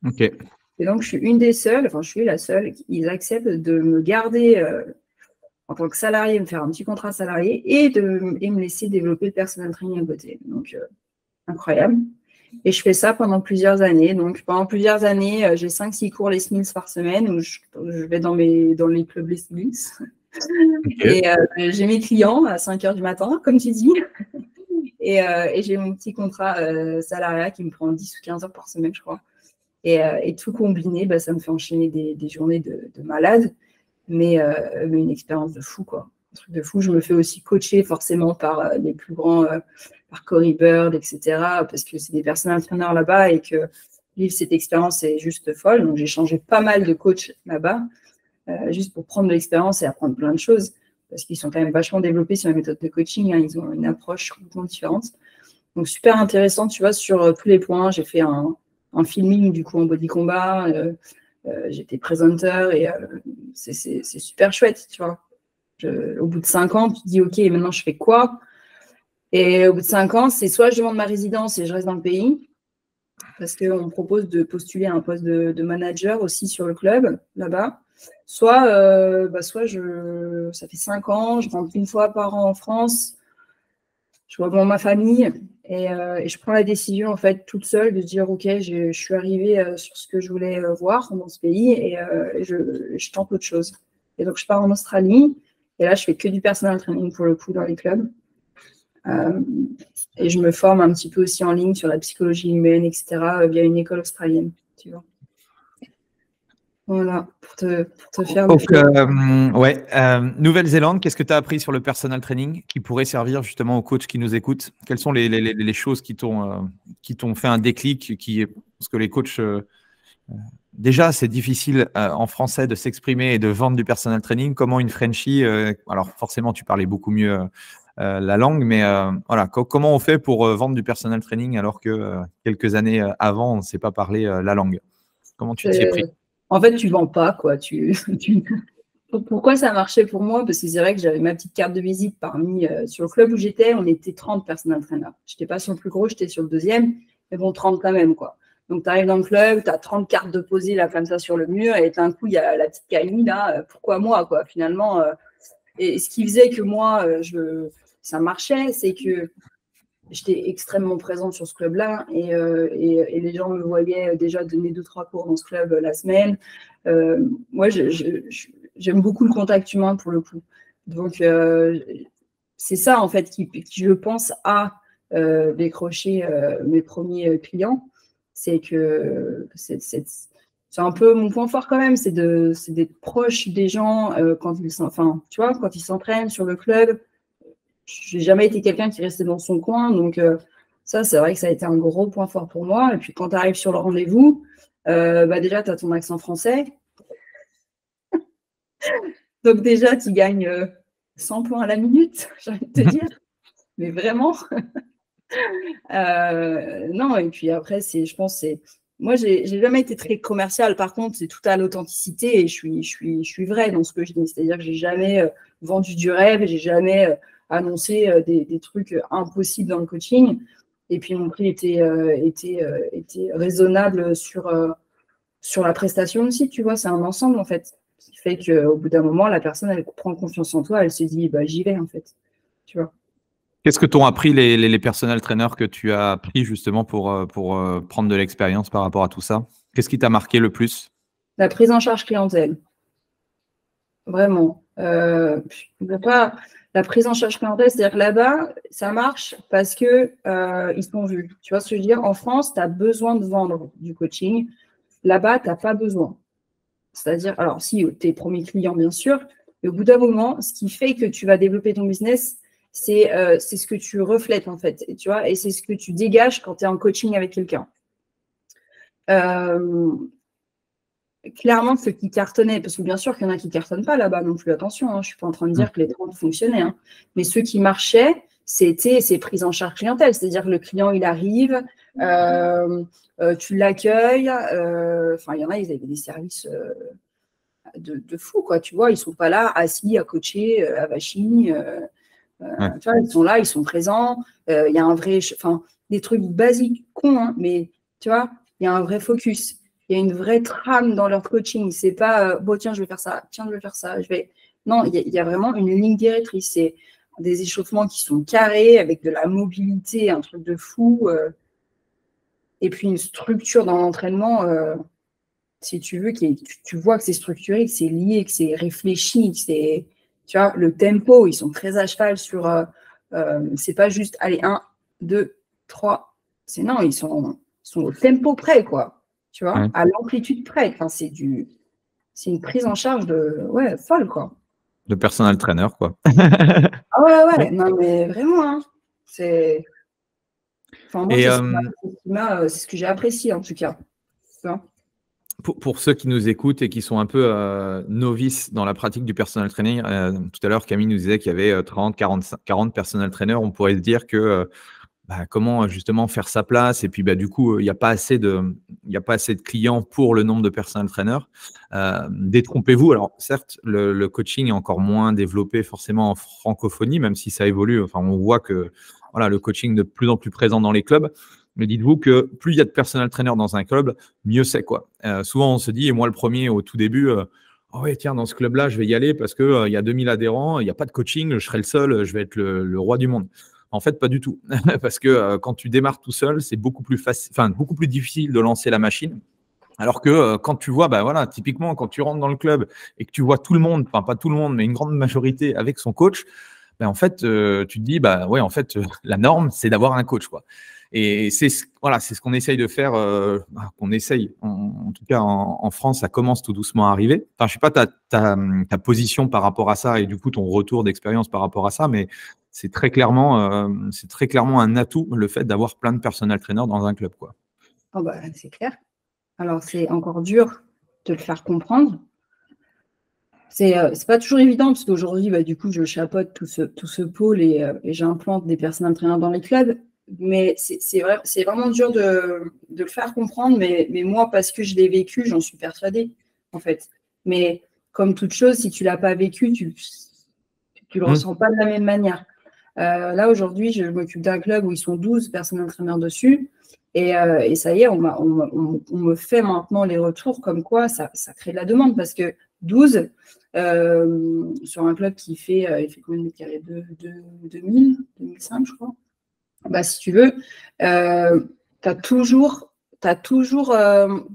Ok. Et donc, je suis une des seules, enfin, je suis la seule, ils acceptent de me garder en tant que salarié, me faire un petit contrat salarié et me laisser développer le personal training à côté. Donc, incroyable. Et je fais ça pendant plusieurs années. Donc, pendant plusieurs années, j'ai 5-6 cours Les Mills par semaine où je vais dans les clubs Les Mills. Ok. Et j'ai mes clients à 5 h du matin, comme tu dis. Et j'ai mon petit contrat salariat qui me prend 10 ou 15 heures par semaine, je crois. Et tout combiné, bah, ça me fait enchaîner des journées de malade, mais une expérience de fou, quoi. Un truc de fou. Je me fais aussi coacher forcément par les plus grands, par Corey Bird, etc., parce que c'est des personal trainers là-bas et que vivre cette expérience est juste folle. Donc, j'ai changé pas mal de coachs là-bas, juste pour prendre de l'expérience et apprendre plein de choses, parce qu'ils sont quand même vachement développés sur la méthode de coaching, hein. Ils ont une approche complètement différente. Donc, super intéressant, tu vois, sur tous les points. J'ai fait un filming, du coup, en body combat. J'étais présenteur et c'est super chouette, tu vois. Au bout de 5 ans, tu te dis, OK, maintenant, je fais quoi? Et au bout de 5 ans, c'est soit je demande ma résidence et je reste dans le pays, parce qu'on me propose de postuler à un poste de manager aussi sur le club, là-bas. Soit, ça fait 5 ans, je rentre une fois par an en France, je vois ma famille et je prends la décision en fait toute seule de dire OK, je suis arrivée sur ce que je voulais voir dans ce pays et je tente autre chose. Et donc je pars en Australie et là je fais que du personal training pour le coup dans les clubs. Et je me forme un petit peu aussi en ligne sur la psychologie humaine, etc., via une école australienne, tu vois. Voilà, pour te faire le Donc, fil. ouais, Nouvelle-Zélande, qu'est-ce que tu as appris sur le personal training qui pourrait servir justement aux coachs qui nous écoutent? Quelles sont les choses qui t'ont fait un déclic parce que les coachs, déjà, c'est difficile en français de s'exprimer et de vendre du personal training. Comment une Frenchie, alors forcément, tu parlais beaucoup mieux la langue, mais voilà, comment on fait pour vendre du personal training alors que quelques années avant, on ne sait pas parler la langue? Comment tu t'y es pris? En fait, tu ne vends pas, quoi. Pourquoi ça marchait pour moi? Parce que c'est vrai que j'avais ma petite carte de visite sur le club où j'étais, on était 30 personal trainers. Je n'étais pas sur le plus gros, j'étais sur le deuxième, mais bon, 30 quand même, quoi. Donc, tu arrives dans le club, tu as 30 cartes de posées là, comme ça sur le mur, et d'un coup, il y a la petite Camille là, pourquoi moi, quoi, finalement. Et ce qui faisait que moi, ça marchait, c'est que j'étais extrêmement présente sur ce club-là, et les gens me voyaient déjà donner 2-3 cours dans ce club la semaine. Moi, j'aime beaucoup le contact humain pour le coup. Donc, c'est ça, en fait, qui je pense, a décroché mes premiers clients. C'est que c'est un peu mon point fort quand même, c'est d'être proche des gens quand ils s'entraînent sur le club. Je n'ai jamais été quelqu'un qui restait dans son coin. Donc, ça, c'est vrai que ça a été un gros point fort pour moi. Et puis, quand tu arrives sur le rendez-vous, déjà, tu as ton accent français. Donc déjà, tu gagnes 100 points à la minute, j'ai envie de te dire. Mais vraiment. Non, et puis après, je pense, moi, j'ai jamais été très commerciale. Par contre, c'est tout à l'authenticité et je suis vraie dans ce que je dis. C'est-à-dire que j'ai jamais vendu du rêve, j'ai jamais annoncé des trucs impossibles dans le coaching. Et puis, mon prix était raisonnable sur la prestation aussi, tu vois. C'est un ensemble, en fait. Ce qui fait qu'au bout d'un moment, la personne, elle prend confiance en toi, elle se dit, bah, j'y vais, en fait. Tu vois. Qu'est-ce que t'ont appris les personal trainers que tu as appris justement pour prendre de l'expérience par rapport à tout ça? Qu'est-ce qui t'a marqué le plus? La prise en charge clientèle. Vraiment. La prise en charge clientèle, c'est-à-dire que là-bas, ça marche parce que ils sont vus. Tu vois ce que je veux dire? En France, tu as besoin de vendre du coaching. Là-bas, tu n'as pas besoin. C'est-à-dire, alors si tes premiers clients, bien sûr, mais au bout d'un moment, ce qui fait que tu vas développer ton business, c'est ce que tu reflètes, en fait. Et, tu vois, et c'est ce que tu dégages quand tu es en coaching avec quelqu'un. Clairement, ceux qui cartonnaient, parce que bien sûr qu'il y en a qui ne cartonnent pas là-bas non plus, attention, je ne suis pas en train de dire que les 30 fonctionnaient, hein. Mais ceux qui marchaient, c'était ces prises en charge clientèle, c'est-à-dire que le client, il arrive, tu l'accueilles, il y en a, ils avaient des services de fou, quoi, tu vois, ils ne sont pas là assis à coacher, à Vachini, tu vois, ils sont là, ils sont présents, il y a un vrai, des trucs basiques, cons, hein, mais tu vois, il y a un vrai focus. Il y a une vraie trame dans leur coaching. C'est pas bon, tiens, je vais faire ça, tiens, je vais faire ça. Non, il y a vraiment une ligne directrice. C'est des échauffements qui sont carrés, avec de la mobilité, un truc de fou. Et puis une structure dans l'entraînement, si tu veux, tu vois que c'est structuré, que c'est lié, que c'est réfléchi, que c'est, tu vois, le tempo, ils sont très à cheval sur. C'est pas juste, allez, 1, 2, 3. Non, ils sont au tempo près, quoi. Tu vois, à l'amplitude près. Enfin, c'est une prise en charge folle, quoi. De personal trainer, quoi. Ah ouais. Non, mais vraiment, hein. C'est. Enfin, moi, c'est ce que j'ai apprécié, en tout cas. Pour ceux qui nous écoutent et qui sont un peu novices dans la pratique du personal training, tout à l'heure, Camille nous disait qu'il y avait 40 personal trainers. On pourrait se dire que comment justement faire sa place, et puis du coup il n'y a pas assez de clients pour le nombre de personal trainers. Détrompez-vous. Alors certes, le coaching est encore moins développé forcément en francophonie, même si ça évolue. Enfin, on voit que voilà, le coaching est de plus en plus présent dans les clubs. Mais dites-vous que plus il y a de personal trainers dans un club, mieux c'est, quoi. Souvent on se dit, et moi le premier au tout début, oh ouais, tiens, dans ce club-là, je vais y aller parce qu'il y a 2000 adhérents, il n'y a pas de coaching, je serai le seul, je vais être le roi du monde. En fait, pas du tout. Parce que quand tu démarres tout seul, c'est beaucoup plus difficile de lancer la machine. Alors que quand tu vois, typiquement, quand tu rentres dans le club et que tu vois tout le monde, enfin pas tout le monde, mais une grande majorité avec son coach, en fait, tu te dis, la norme, c'est d'avoir un coach, quoi. Et c'est ce qu'on essaye de faire, en tout cas en France, ça commence tout doucement à arriver. Enfin, je sais pas ta position par rapport à ça et du coup ton retour d'expérience par rapport à ça, mais c'est très clairement un atout, le fait d'avoir plein de personal trainers dans un club, quoi. Oh c'est clair. Alors, c'est encore dur de le faire comprendre. C'est pas toujours évident parce qu'aujourd'hui, du coup, je chapeaute tout ce pôle et j'implante des personal trainers dans les clubs. Mais c'est vraiment dur de le faire comprendre. Mais moi, parce que je l'ai vécu, j'en suis persuadée, en fait. Mais comme toute chose, si tu l'as pas vécu, tu le ressens pas de la même manière. Là, aujourd'hui, je m'occupe d'un club où ils sont 12 personnes entraîneurs dessus. Et ça y est, on me fait maintenant les retours comme quoi ça crée de la demande parce que 12 sur un club qui fait, il fait combien de mètres carrés, 2000, 2005, je crois. Bah, si tu veux, tu as toujours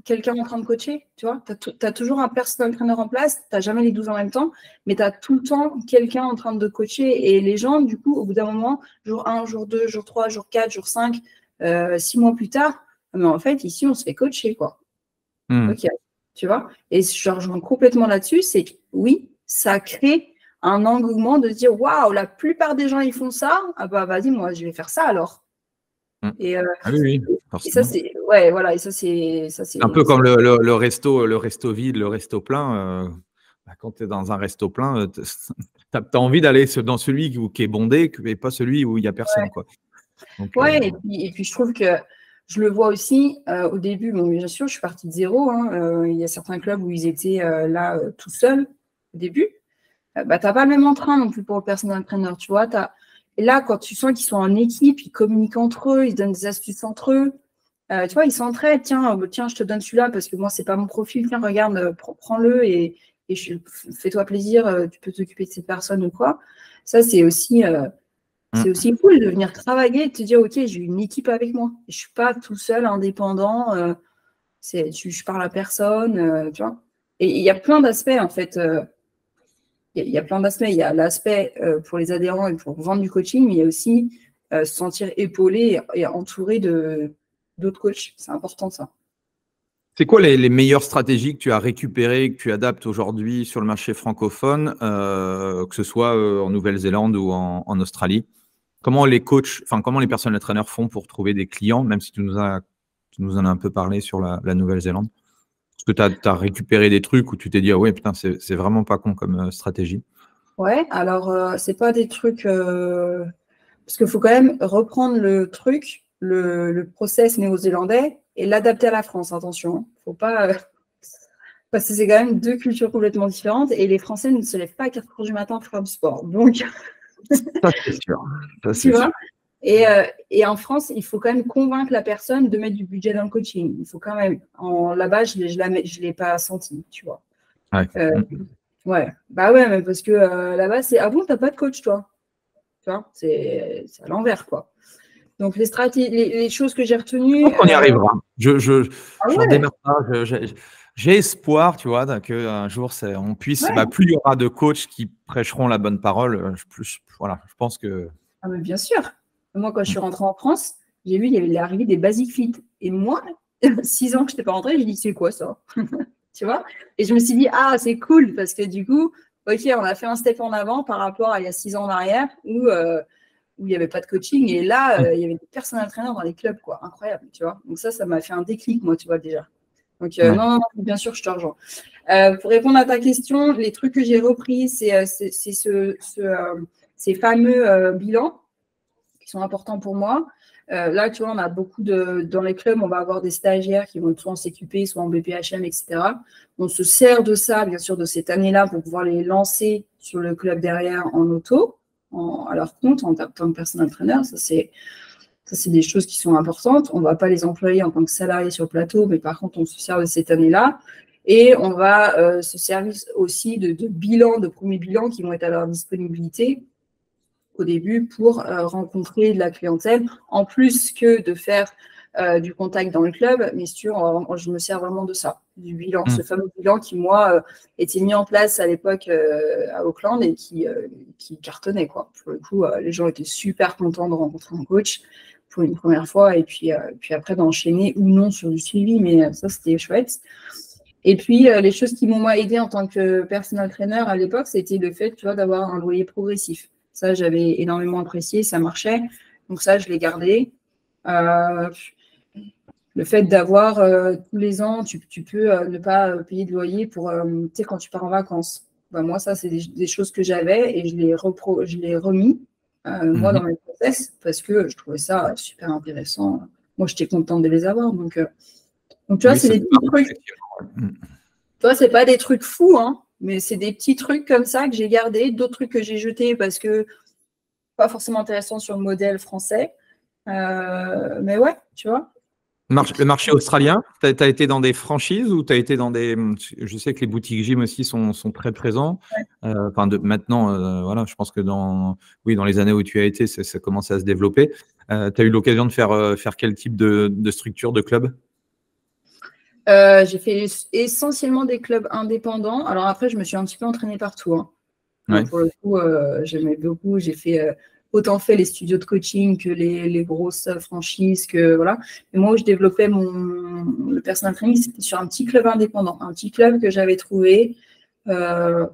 quelqu'un en train de coacher, tu vois. Tu as toujours un personal trainer en place, tu n'as jamais les 12 en même temps, mais tu as tout le temps quelqu'un en train de coacher. Et les gens, du coup, au bout d'un moment, jour 1, jour 2, jour 3, jour 4, jour 5, 6 mois plus tard, mais en fait, ici, on se fait coacher, quoi. Ok, tu vois. Et je rejoins complètement là-dessus, c'est que oui, ça crée un engouement de dire waouh, la plupart des gens ils font ça, ah bah vas-y, moi je vais faire ça alors. Et, ah oui, et ça c'est ouais, voilà, et ça c'est un peu comme le resto vide, le resto plein. Quand tu es dans un resto plein, tu as envie d'aller dans celui qui est bondé et pas celui où il n'y a personne. Ouais. Quoi. Donc, et puis je trouve que je le vois aussi au début. Bon, bien sûr, je suis partie de zéro. Il y a certains clubs où ils étaient là tout seuls au début. Bah, tu n'as pas le même entrain non plus pour le personal trainer, tu vois. Et là, quand tu sens qu'ils sont en équipe, ils communiquent entre eux, ils donnent des astuces entre eux. Tu vois, ils s'entraident. Tiens, je te donne celui-là parce que moi, c'est pas mon profil. Tiens, regarde, prends-le et fais-toi plaisir. Tu peux t'occuper de cette personne ou quoi. Ça, c'est aussi cool de venir travailler et de te dire, OK, j'ai une équipe avec moi. Je ne suis pas tout seul, indépendant. Je parle à personne, tu vois. Et il y a plein d'aspects, en fait. Il y a plein d'aspects. Il y a l'aspect pour les adhérents et pour vendre du coaching, mais il y a aussi se sentir épaulé et entouré d'autres coachs. C'est important, ça. C'est quoi les meilleures stratégies que tu as récupérées, que tu adaptes aujourd'hui sur le marché francophone, que ce soit en Nouvelle-Zélande ou en Australie? Comment les coachs, comment les personal trainers font pour trouver des clients, même si tu nous en as un peu parlé sur la Nouvelle-Zélande? Est-ce que tu as récupéré des trucs où tu t'es dit, ah ouais, putain, c'est vraiment pas con comme stratégie? Ouais, alors, c'est pas des trucs. Parce qu'il faut quand même reprendre le truc, le process néo-zélandais et l'adapter à la France. Attention, faut pas. Parce que c'est quand même deux cultures complètement différentes et les Français ne se lèvent pas à 4 heures du matin pour faire du sport. Donc. Ça, c'est sûr. Tu vois. Et en France, il faut quand même convaincre la personne de mettre du budget dans le coaching. Il faut quand même. Là-bas, je ne l'ai pas senti, tu vois. Ouais. Ouais. Bah ouais, mais parce que là-bas, c'est ah bon, t'as pas de coach, toi. Tu vois, c'est à l'envers, quoi. Donc, les stratégies, les choses que j'ai retenues. Je pense qu'on y arrivera. J'en démarre pas. J'ai espoir, tu vois, qu'un jour, on puisse. Ouais. Plus il y aura de coachs qui prêcheront la bonne parole, voilà, je pense que. Ah, mais bien sûr. Moi, quand je suis rentrée en France, j'ai vu il y avait l'arrivée des Basic Fit. Et moi, 6 ans que je n'étais pas rentrée, j'ai dit, c'est quoi ça? Tu vois? Et je me suis dit, ah, c'est cool, parce que du coup, OK, on a fait un step en avant par rapport à il y a 6 ans en arrière où il n'y avait pas de coaching. Et là, il y avait des personal trainers dans les clubs, quoi. Incroyable, tu vois? Donc ça m'a fait un déclic, moi, tu vois, déjà. Donc, non, bien sûr, je te rejoins. Pour répondre à ta question, les trucs que j'ai repris, c'est ces fameux bilans qui sont importants pour moi. Là, tu vois, on a beaucoup dans les clubs, on va avoir des stagiaires qui vont soit en CQP, soit en BPHM, etc. On se sert de ça, bien sûr, de cette année-là pour pouvoir les lancer sur le club derrière en auto, à leur compte, en tant que personal trainer. Ça, c'est des choses qui sont importantes. On ne va pas les employer en tant que salariés sur le plateau, mais par contre, on se sert de cette année-là. Et on va se servir aussi de premiers bilans qui vont être à leur disponibilité au début pour rencontrer de la clientèle, en plus que de faire du contact dans le club. Mais sûr, je me sers vraiment de ça, du bilan, ce fameux bilan qui, moi, était mis en place à l'époque à Auckland et qui cartonnait, quoi. Pour le coup, les gens étaient super contents de rencontrer un coach pour une première fois et puis après d'enchaîner ou non sur du suivi, mais ça, c'était chouette. Et puis, les choses qui m'ont aidé en tant que personal trainer à l'époque, c'était le fait, tu vois, d'avoir un loyer progressif. Ça, j'avais énormément apprécié, ça marchait. Donc ça, je l'ai gardé. Le fait d'avoir tous les ans, tu peux ne pas payer de loyer pour, tu sais, quand tu pars en vacances. Ben, moi, ça, c'est des choses que j'avais et je l'ai remis, moi, dans mes process, parce que je trouvais ça super intéressant. Moi, j'étais contente de les avoir. Donc tu vois, c'est des petits trucs. Tu vois, c'est pas des trucs fous, hein. Mais c'est des petits trucs comme ça que j'ai gardés, d'autres trucs que j'ai jetés parce que pas forcément intéressant sur le modèle français. Mais ouais, tu vois. Le marché australien, tu as été dans des franchises ou tu as été dans des… Je sais que les boutiques gym aussi sont très présents. Ouais. Maintenant, voilà, je pense que dans les années où tu as été, ça commence à se développer. Tu as eu l'occasion de faire quel type de structure, de club? J'ai fait essentiellement des clubs indépendants. Alors après, je me suis un petit peu entraînée partout. Hein. Ouais. Pour le coup, j'aimais beaucoup. J'ai fait autant fait les studios de coaching que les grosses franchises. Que, voilà. Et moi, où je développais le personal training, c'était sur un petit club indépendant. Un petit club que j'avais trouvé. Ouais,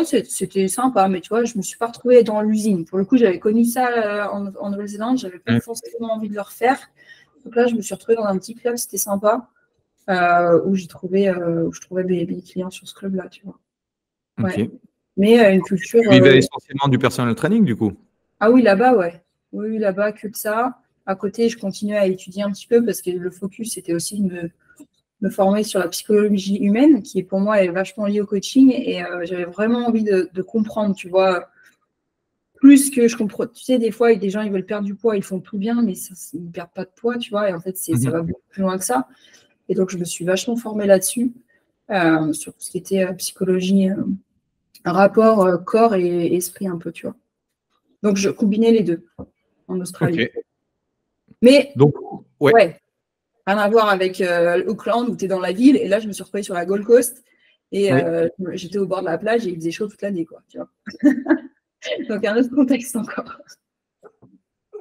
c'était sympa, mais tu vois, je ne me suis pas retrouvée dans l'usine. Pour le coup, j'avais connu ça en Nouvelle-Zélande. Je n'avais pas forcément envie de le refaire. Donc là, je me suis retrouvée dans un petit club, c'était sympa, où je trouvais des clients sur ce club-là, tu vois. Ouais. Ok. Mais une culture. Tu vivais essentiellement du personal training, du coup? Ah oui, là-bas, ouais. Oui, là-bas, que de ça. À côté, je continuais à étudier un petit peu parce que le focus, c'était aussi de me former sur la psychologie humaine, qui pour moi est vachement liée au coaching. Et j'avais vraiment envie de comprendre, tu vois. Plus que je comprends, tu sais, des fois, des gens, ils veulent perdre du poids, ils font tout bien, mais ils ne perdent pas de poids, tu vois. Et en fait, ça va beaucoup plus loin que ça. Et donc, je me suis vachement formée là-dessus, sur tout ce qui était psychologie, rapport corps et esprit un peu, tu vois. Donc, je combinais les deux en Australie. Okay. Mais, donc, ouais, rien à voir avec Auckland où tu es dans la ville. Et là, je me suis retrouvée sur la Gold Coast et j'étais au bord de la plage et il faisait chaud toute l'année, quoi, tu vois. Donc, un autre contexte encore.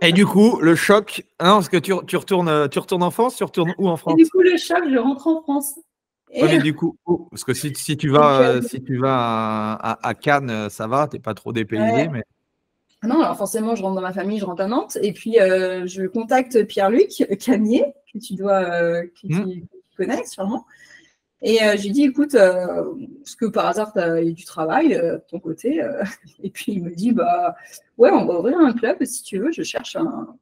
Et du coup, le choc, non, parce que tu retournes en France, tu retournes où en France? Et du coup, le choc, je rentre en France. Ouais, mais du coup, parce que si tu vas à Cannes, ça va, tu n'es pas trop dépaysé. Ouais. Mais… Non, alors forcément, je rentre dans ma famille, je rentre à Nantes. Et puis, je contacte Pierre-Luc Camier, que tu connais sûrement. Et je lui dis, écoute, est-ce que par hasard, tu as du travail de ton côté Et puis, il me dit, bah ouais, on va ouvrir un club, si tu veux, je cherche un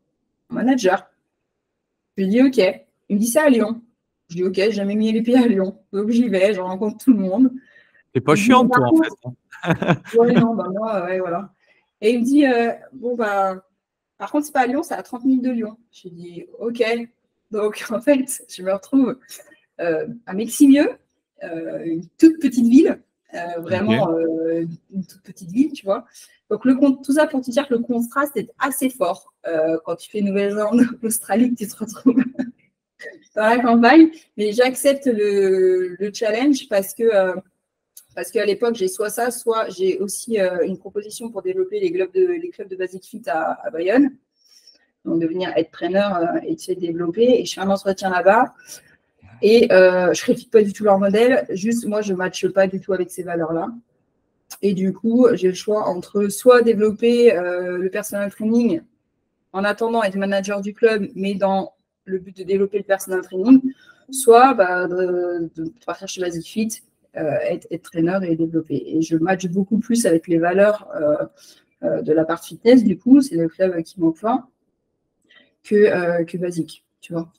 manager. Je lui dis, OK. Il me dit, c'est à Lyon. Je dis, OK, j'ai jamais mis les pieds à Lyon. Donc, j'y vais, je rencontre tout le monde. C'est pas chiant, toi, en fait. Ouais, non, bah moi, ouais, voilà. Et il me dit, bon, bah, par contre, c'est pas à Lyon, c'est à 30 minutes de Lyon. Je lui dis, OK. Donc, en fait, je me retrouve à Meximieux, une toute petite ville, vraiment une toute petite ville, tu vois. Donc, tout ça pour te dire que le contraste est assez fort quand tu fais Nouvelle-Zélande, Australie, que tu te retrouves dans la campagne. Mais j'accepte le challenge parce qu'à l'époque, j'ai soit ça, soit j'ai aussi une proposition pour développer les clubs de Basic Fit à Bayonne. Donc, devenir head trainer et de se développer. Et je fais un entretien là-bas. Et je ne critique pas du tout leur modèle. Juste, moi, je ne matche pas du tout avec ces valeurs-là. Et du coup, j'ai le choix entre soit développer le personal training en attendant être manager du club, mais dans le but de développer le personal training, soit de partir chez Basic Fit, être trainer et développer. Et je match beaucoup plus avec les valeurs de la part fitness, du coup, c'est le club qui m'emploie, que Basic, tu vois.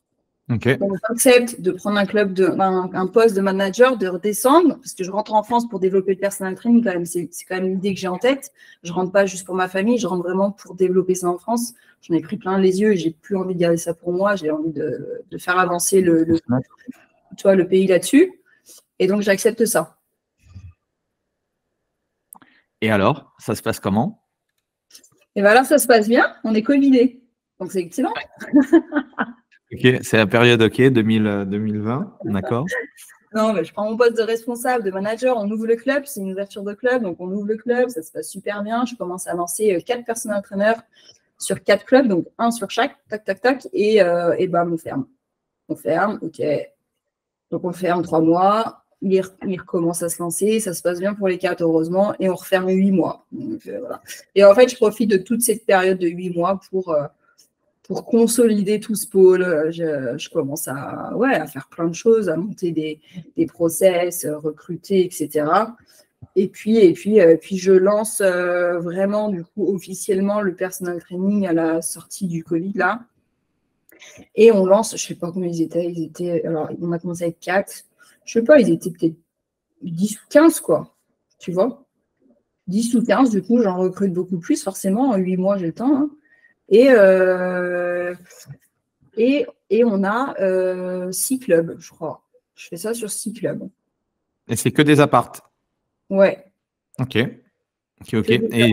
Okay. Donc, j'accepte de prendre un poste de manager, de redescendre, parce que je rentre en France pour développer le personal training, quand même. C'est quand même l'idée que j'ai en tête. Je rentre pas juste pour ma famille, je rentre vraiment pour développer ça en France. J'en ai pris plein les yeux et j'ai plus envie de garder ça pour moi. J'ai envie de faire avancer le pays là-dessus. Et donc, j'accepte ça. Et alors, ça se passe comment? Et bien alors, ça se passe bien. On est Covidé. Donc, c'est excellent. Ok, c'est la période 2020, d'accord. Non, mais je prends mon poste de responsable, de manager, on ouvre le club, c'est une ouverture de club, donc on ouvre le club, ça se passe super bien. Je commence à lancer 4 personal trainers sur 4 clubs, donc 1 sur chaque, tac, tac, tac, et bam, on ferme. On ferme, ok. Donc on ferme 3 mois, il recommence à se lancer, ça se passe bien pour les 4, heureusement, et on referme 8 mois. Donc, voilà. Et en fait, je profite de toute cette période de 8 mois pour consolider tout ce pôle. Je commence à faire plein de choses, à monter des process, recruter, etc. Et puis je lance vraiment, du coup, officiellement le personal training à la sortie du Covid, là. Et on lance, je ne sais pas combien ils étaient. Alors, on a commencé avec 4. Je ne sais pas, ils étaient peut-être 10 ou 15, quoi. Tu vois? 10 ou 15, du coup, j'en recrute beaucoup plus, forcément. En 8 mois, j'ai le temps. Hein. Et on a 6 clubs, je crois. Je fais ça sur 6 clubs. Et c'est que des appartes? Ouais. Ok. Et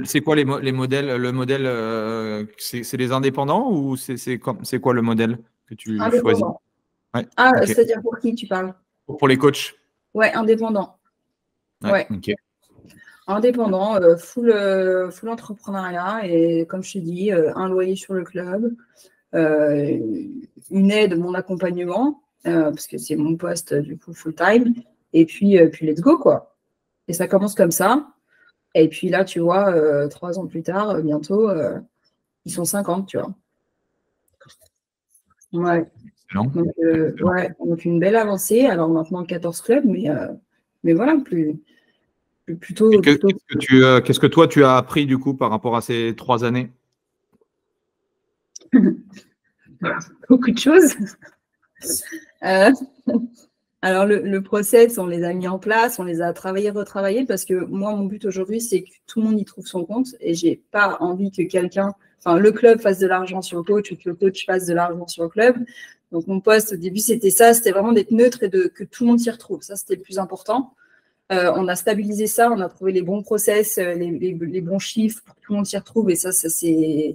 c'est quoi les modèles? Le modèle, c'est les indépendants ou c'est quoi le modèle que tu choisis? Indépendant. Ouais. Ah, Ok. c'est-à-dire pour qui tu parles? Pour les coachs? Ouais, indépendant. Ouais. Ok. Indépendant, full entrepreneuriat. Et comme je t'ai dit, un loyer sur le club, une aide, mon accompagnement, parce que c'est mon poste, du coup, full-time. Et puis let's go, quoi. Et ça commence comme ça. Et puis là, tu vois, 3 ans plus tard, bientôt, ils sont 50, tu vois. Ouais. Excellent. Donc une belle avancée. Alors maintenant 14 clubs, mais voilà, plutôt. Qu'est-ce que toi tu as appris du coup par rapport à ces 3 années? Beaucoup de choses. Alors le process, on les a mis en place, on les a travaillés, retravaillés, parce que moi, mon but aujourd'hui, c'est que tout le monde y trouve son compte, et j'ai pas envie que le club fasse de l'argent sur le coach, ou que le coach fasse de l'argent sur le club. Donc mon poste au début, c'était ça, c'était vraiment d'être neutre et que tout le monde s'y retrouve. Ça, c'était le plus important. On a stabilisé ça, on a trouvé les bons process, les bons chiffres pour que tout le monde s'y retrouve, et ça c'était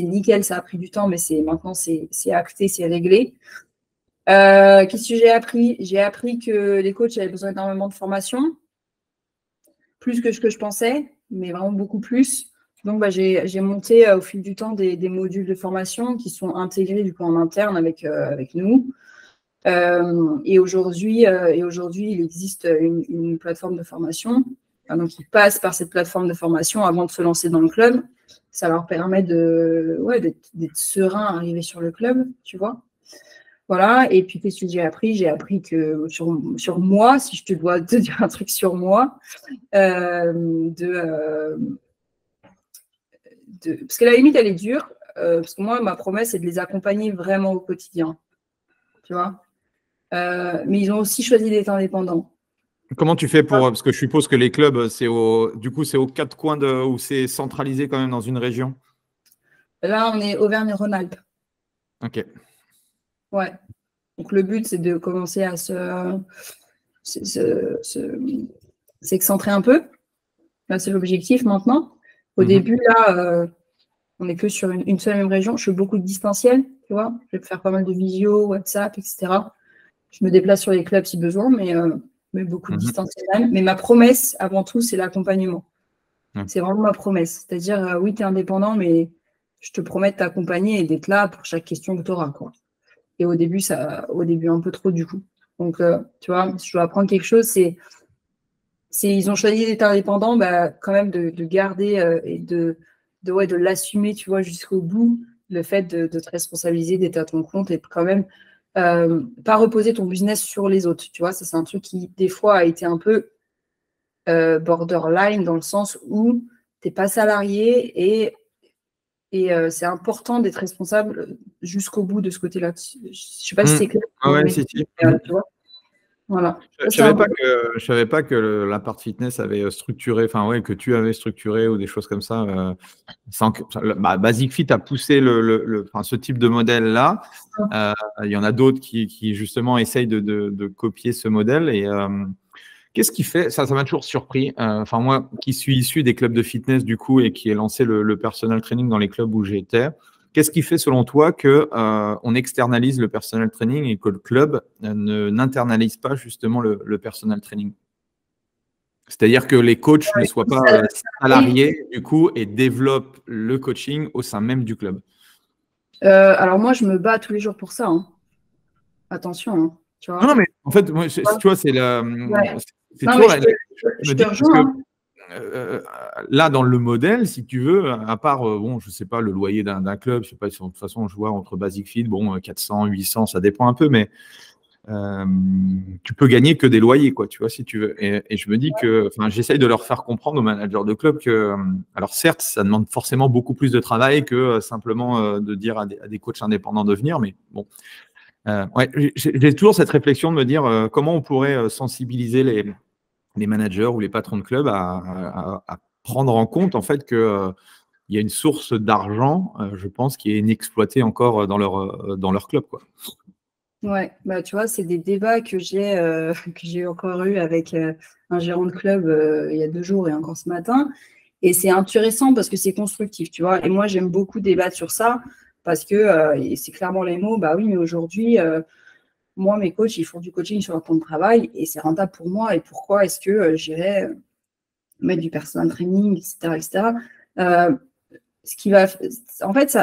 nickel. Ça a pris du temps, mais maintenant c'est acté, c'est réglé. Qu'est-ce que j'ai appris? J'ai appris que les coachs avaient besoin énormément de formation, plus que ce que je pensais, mais vraiment beaucoup plus. Donc, j'ai monté au fil du temps des modules de formation qui sont intégrés du coup en interne avec nous. Et aujourd'hui, il existe une plateforme de formation. Donc, ils passent par cette plateforme de formation avant de se lancer dans le club. Ça leur permet d'être serein à arriver sur le club, tu vois. Voilà, et puis qu'est-ce que j'ai appris? J'ai appris que sur moi, si je te dois te dire un truc sur moi, parce que la limite, elle est dure, parce que moi, ma promesse, c'est de les accompagner vraiment au quotidien, tu vois. Mais ils ont aussi choisi d'être indépendants. Comment tu fais parce que je suppose que les clubs, c'est aux 4 coins où c'est centralisé quand même dans une région? Là, on est Auvergne-Rhône-Alpes. Ok. Ouais. Donc, le but, c'est de commencer à s'excentrer un peu. Là, c'est l'objectif maintenant. Au début, là, on n'est que sur une seule et même région. Je fais beaucoup de distanciel, tu vois. Je vais faire pas mal de visio, WhatsApp, etc. Je me déplace sur les clubs si besoin, mais beaucoup de distanciel. Mais ma promesse, avant tout, c'est l'accompagnement. C'est vraiment ma promesse. C'est-à-dire, oui, tu es indépendant, mais je te promets de t'accompagner et d'être là pour chaque question que tu auras, quoi. Et au début, un peu trop, du coup. Donc, tu vois, si je dois apprendre quelque chose, ils ont choisi d'être indépendants, quand même de garder et de l'assumer, tu vois, jusqu'au bout, le fait de te responsabiliser, d'être à ton compte et quand même pas reposer ton business sur les autres, tu vois. Ça, c'est un truc qui, des fois, a été un peu borderline dans le sens où tu n'es pas salarié et c'est important d'être responsable jusqu'au bout de ce côté-là. Je ne sais pas si c'est clair. Tu vois. Voilà. Je savais pas que l'appart fitness avait structuré, que tu avais structuré ou des choses comme ça. Basic Fit a poussé ce type de modèle-là. Il y en a d'autres qui justement essayent de copier ce modèle. Et qu'est-ce qui fait, ça m'a toujours surpris. Moi qui suis issu des clubs de fitness du coup et qui ai lancé le personal training dans les clubs où j'étais, qu'est-ce qui fait selon toi qu'on externalise le personal training et que le club n'internalise pas justement le personal training? C'est-à-dire que les coachs ne soient pas salariés du coup et développent le coaching au sein même du club. Alors moi, je me bats tous les jours pour ça. Hein. Attention. Hein, tu vois. Non, mais en fait, moi, tu vois, c'est la. Ouais. C'est toujours la. Je te rejoins. Là, dans le modèle, si tu veux, à part, je sais pas, le loyer d'un club, je sais pas, de toute façon, je vois entre Basic Fit, 400, 800, ça dépend un peu, mais tu peux gagner que des loyers, quoi, tu vois, si tu veux. Et je me dis que, j'essaye de leur faire comprendre aux managers de club que, alors certes, ça demande forcément beaucoup plus de travail que simplement de dire à des coachs indépendants de venir, mais bon. Ouais, j'ai toujours cette réflexion de me dire comment on pourrait sensibiliser les managers ou les patrons de club à prendre en compte en fait que il y a une source d'argent, je pense, qui est inexploitée encore dans leur club, quoi. Ouais, bah tu vois, c'est des débats que j'ai encore eu avec un gérant de club il y a 2 jours et encore ce matin. Et c'est intéressant parce que c'est constructif, tu vois. Et moi, j'aime beaucoup débattre sur ça parce que et c'est clairement les mots, bah oui, mais aujourd'hui, moi, mes coachs, ils font du coaching sur leur temps de travail et c'est rentable pour moi. Et pourquoi est-ce que j'irais mettre du personal training, etc., etc. Ce qui va, en fait,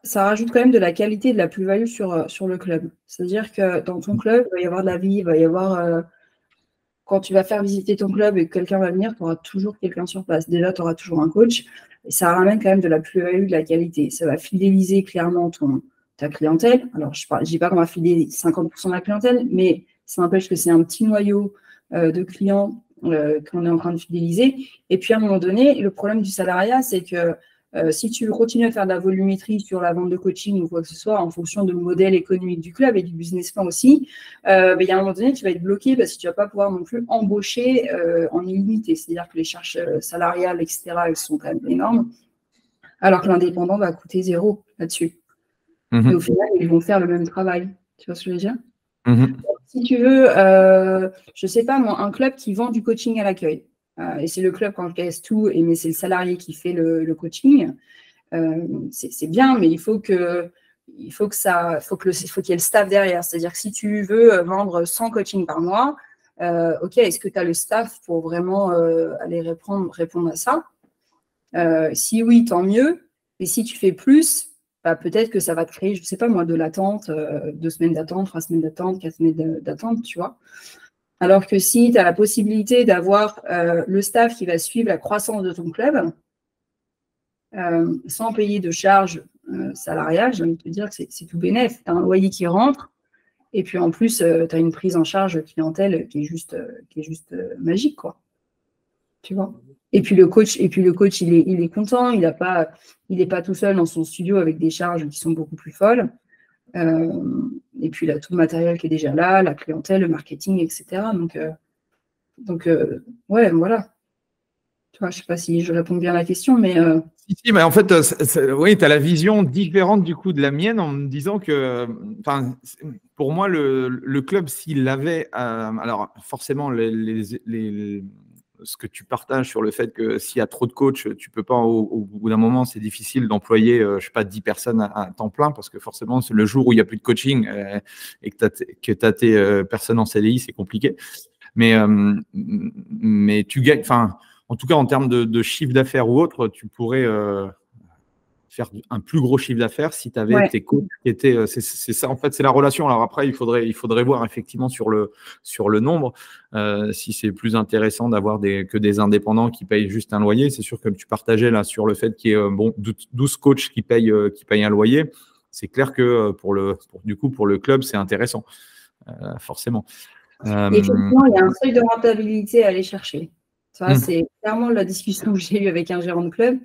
ça rajoute quand même de la qualité et de la plus-value sur le club. C'est-à-dire que dans ton club, il va y avoir de la vie, il va y avoir quand tu vas faire visiter ton club et que quelqu'un va venir, tu auras toujours quelqu'un sur place. Déjà, tu auras toujours un coach. Et ça ramène quand même de la plus-value, de la qualité. Ça va fidéliser clairement ta clientèle. Alors, je ne dis pas qu'on va fidéliser 50% de la clientèle, mais ça n'empêche que c'est un petit noyau de clients qu'on est en train de fidéliser. Et puis, à un moment donné, le problème du salariat, c'est que si tu veux continuer à faire de la volumétrie sur la vente de coaching ou quoi que ce soit, en fonction du modèle économique du club et du business plan aussi, il y a un moment donné, tu vas être bloqué parce que tu ne vas pas pouvoir non plus embaucher en illimité. C'est-à-dire que les charges salariales, etc., elles sont quand même énormes, alors que l'indépendant va coûter 0 là-dessus. Et au final, ils vont faire le même travail. Tu vois ce que je veux dire? Si tu veux, je ne sais pas, moi, un club qui vend du coaching à l'accueil, et c'est le club qui encaisse tout, mais c'est le salarié qui fait le coaching. C'est bien, mais il faut qu'il y ait le staff derrière. C'est-à-dire que si tu veux vendre 100 coachings par mois, ok, est-ce que tu as le staff pour vraiment aller répondre à ça? Si oui, tant mieux. Et si tu fais plus, bah, peut-être que ça va te créer, je ne sais pas moi, de l'attente, 2 semaines d'attente, 3 semaines d'attente, 4 semaines d'attente, tu vois. Alors que si tu as la possibilité d'avoir le staff qui va suivre la croissance de ton club, sans payer de charges salariales, j'ai envie de te dire que c'est tout bénef. Tu as un loyer qui rentre, et puis en plus, tu as une prise en charge clientèle qui est juste magique, quoi. Tu vois. Et puis le coach, il est content, il n'est pas tout seul dans son studio avec des charges qui sont beaucoup plus folles. Et puis il a tout le matériel qui est déjà là, la clientèle, le marketing, etc. Donc ouais, voilà. Tu vois, je ne sais pas si je réponds bien à la question, mais… Si, mais en fait, oui, tu as la vision différente du coup de la mienne en me disant que, pour moi, le club, s'il avait… alors, forcément, ce que tu partages sur le fait que s'il y a trop de coachs, tu peux pas, au bout d'un moment, c'est difficile d'employer, je sais pas, 10 personnes à temps plein parce que forcément, c'est le jour où il n'y a plus de coaching et que tu as tes personnes en CDI, c'est compliqué. Mais tu gagnes, en tout cas, en termes de chiffre d'affaires ou autre, tu pourrais faire un plus gros chiffre d'affaires si tu avais tes coachs qui étaient… c'est ça, en fait, c'est la relation. Alors après, il faudrait voir effectivement sur le nombre si c'est plus intéressant d'avoir que des indépendants qui payent juste un loyer. C'est sûr que tu partageais là sur le fait qu'il y ait 12 coachs qui payent un loyer. C'est clair que pour le club, c'est intéressant, forcément. Effectivement, il y a un seuil de rentabilité à aller chercher. Ça, c'est clairement la discussion que j'ai eue avec un gérant de club.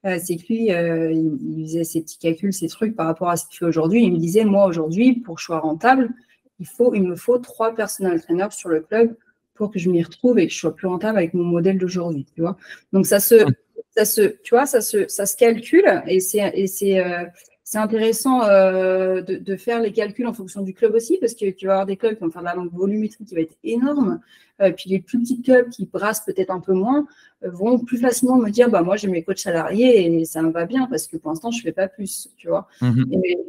C'est que lui, il faisait ses petits calculs, ses trucs par rapport à ce qu'il fait aujourd'hui. Il me disait, moi, aujourd'hui, pour que je sois rentable, il me faut 3 personal trainers sur le club pour que je m'y retrouve et que je sois plus rentable avec mon modèle d'aujourd'hui. Tu vois. Donc, ça se calcule et c'est intéressant de faire les calculs en fonction du club aussi, parce que tu vas avoir des clubs qui vont faire de la volumétrie qui va être énorme, puis les plus petits clubs qui brassent peut-être un peu moins vont plus facilement me dire, bah moi j'ai mes coachs salariés et ça me va bien parce que pour l'instant je fais pas plus, tu vois.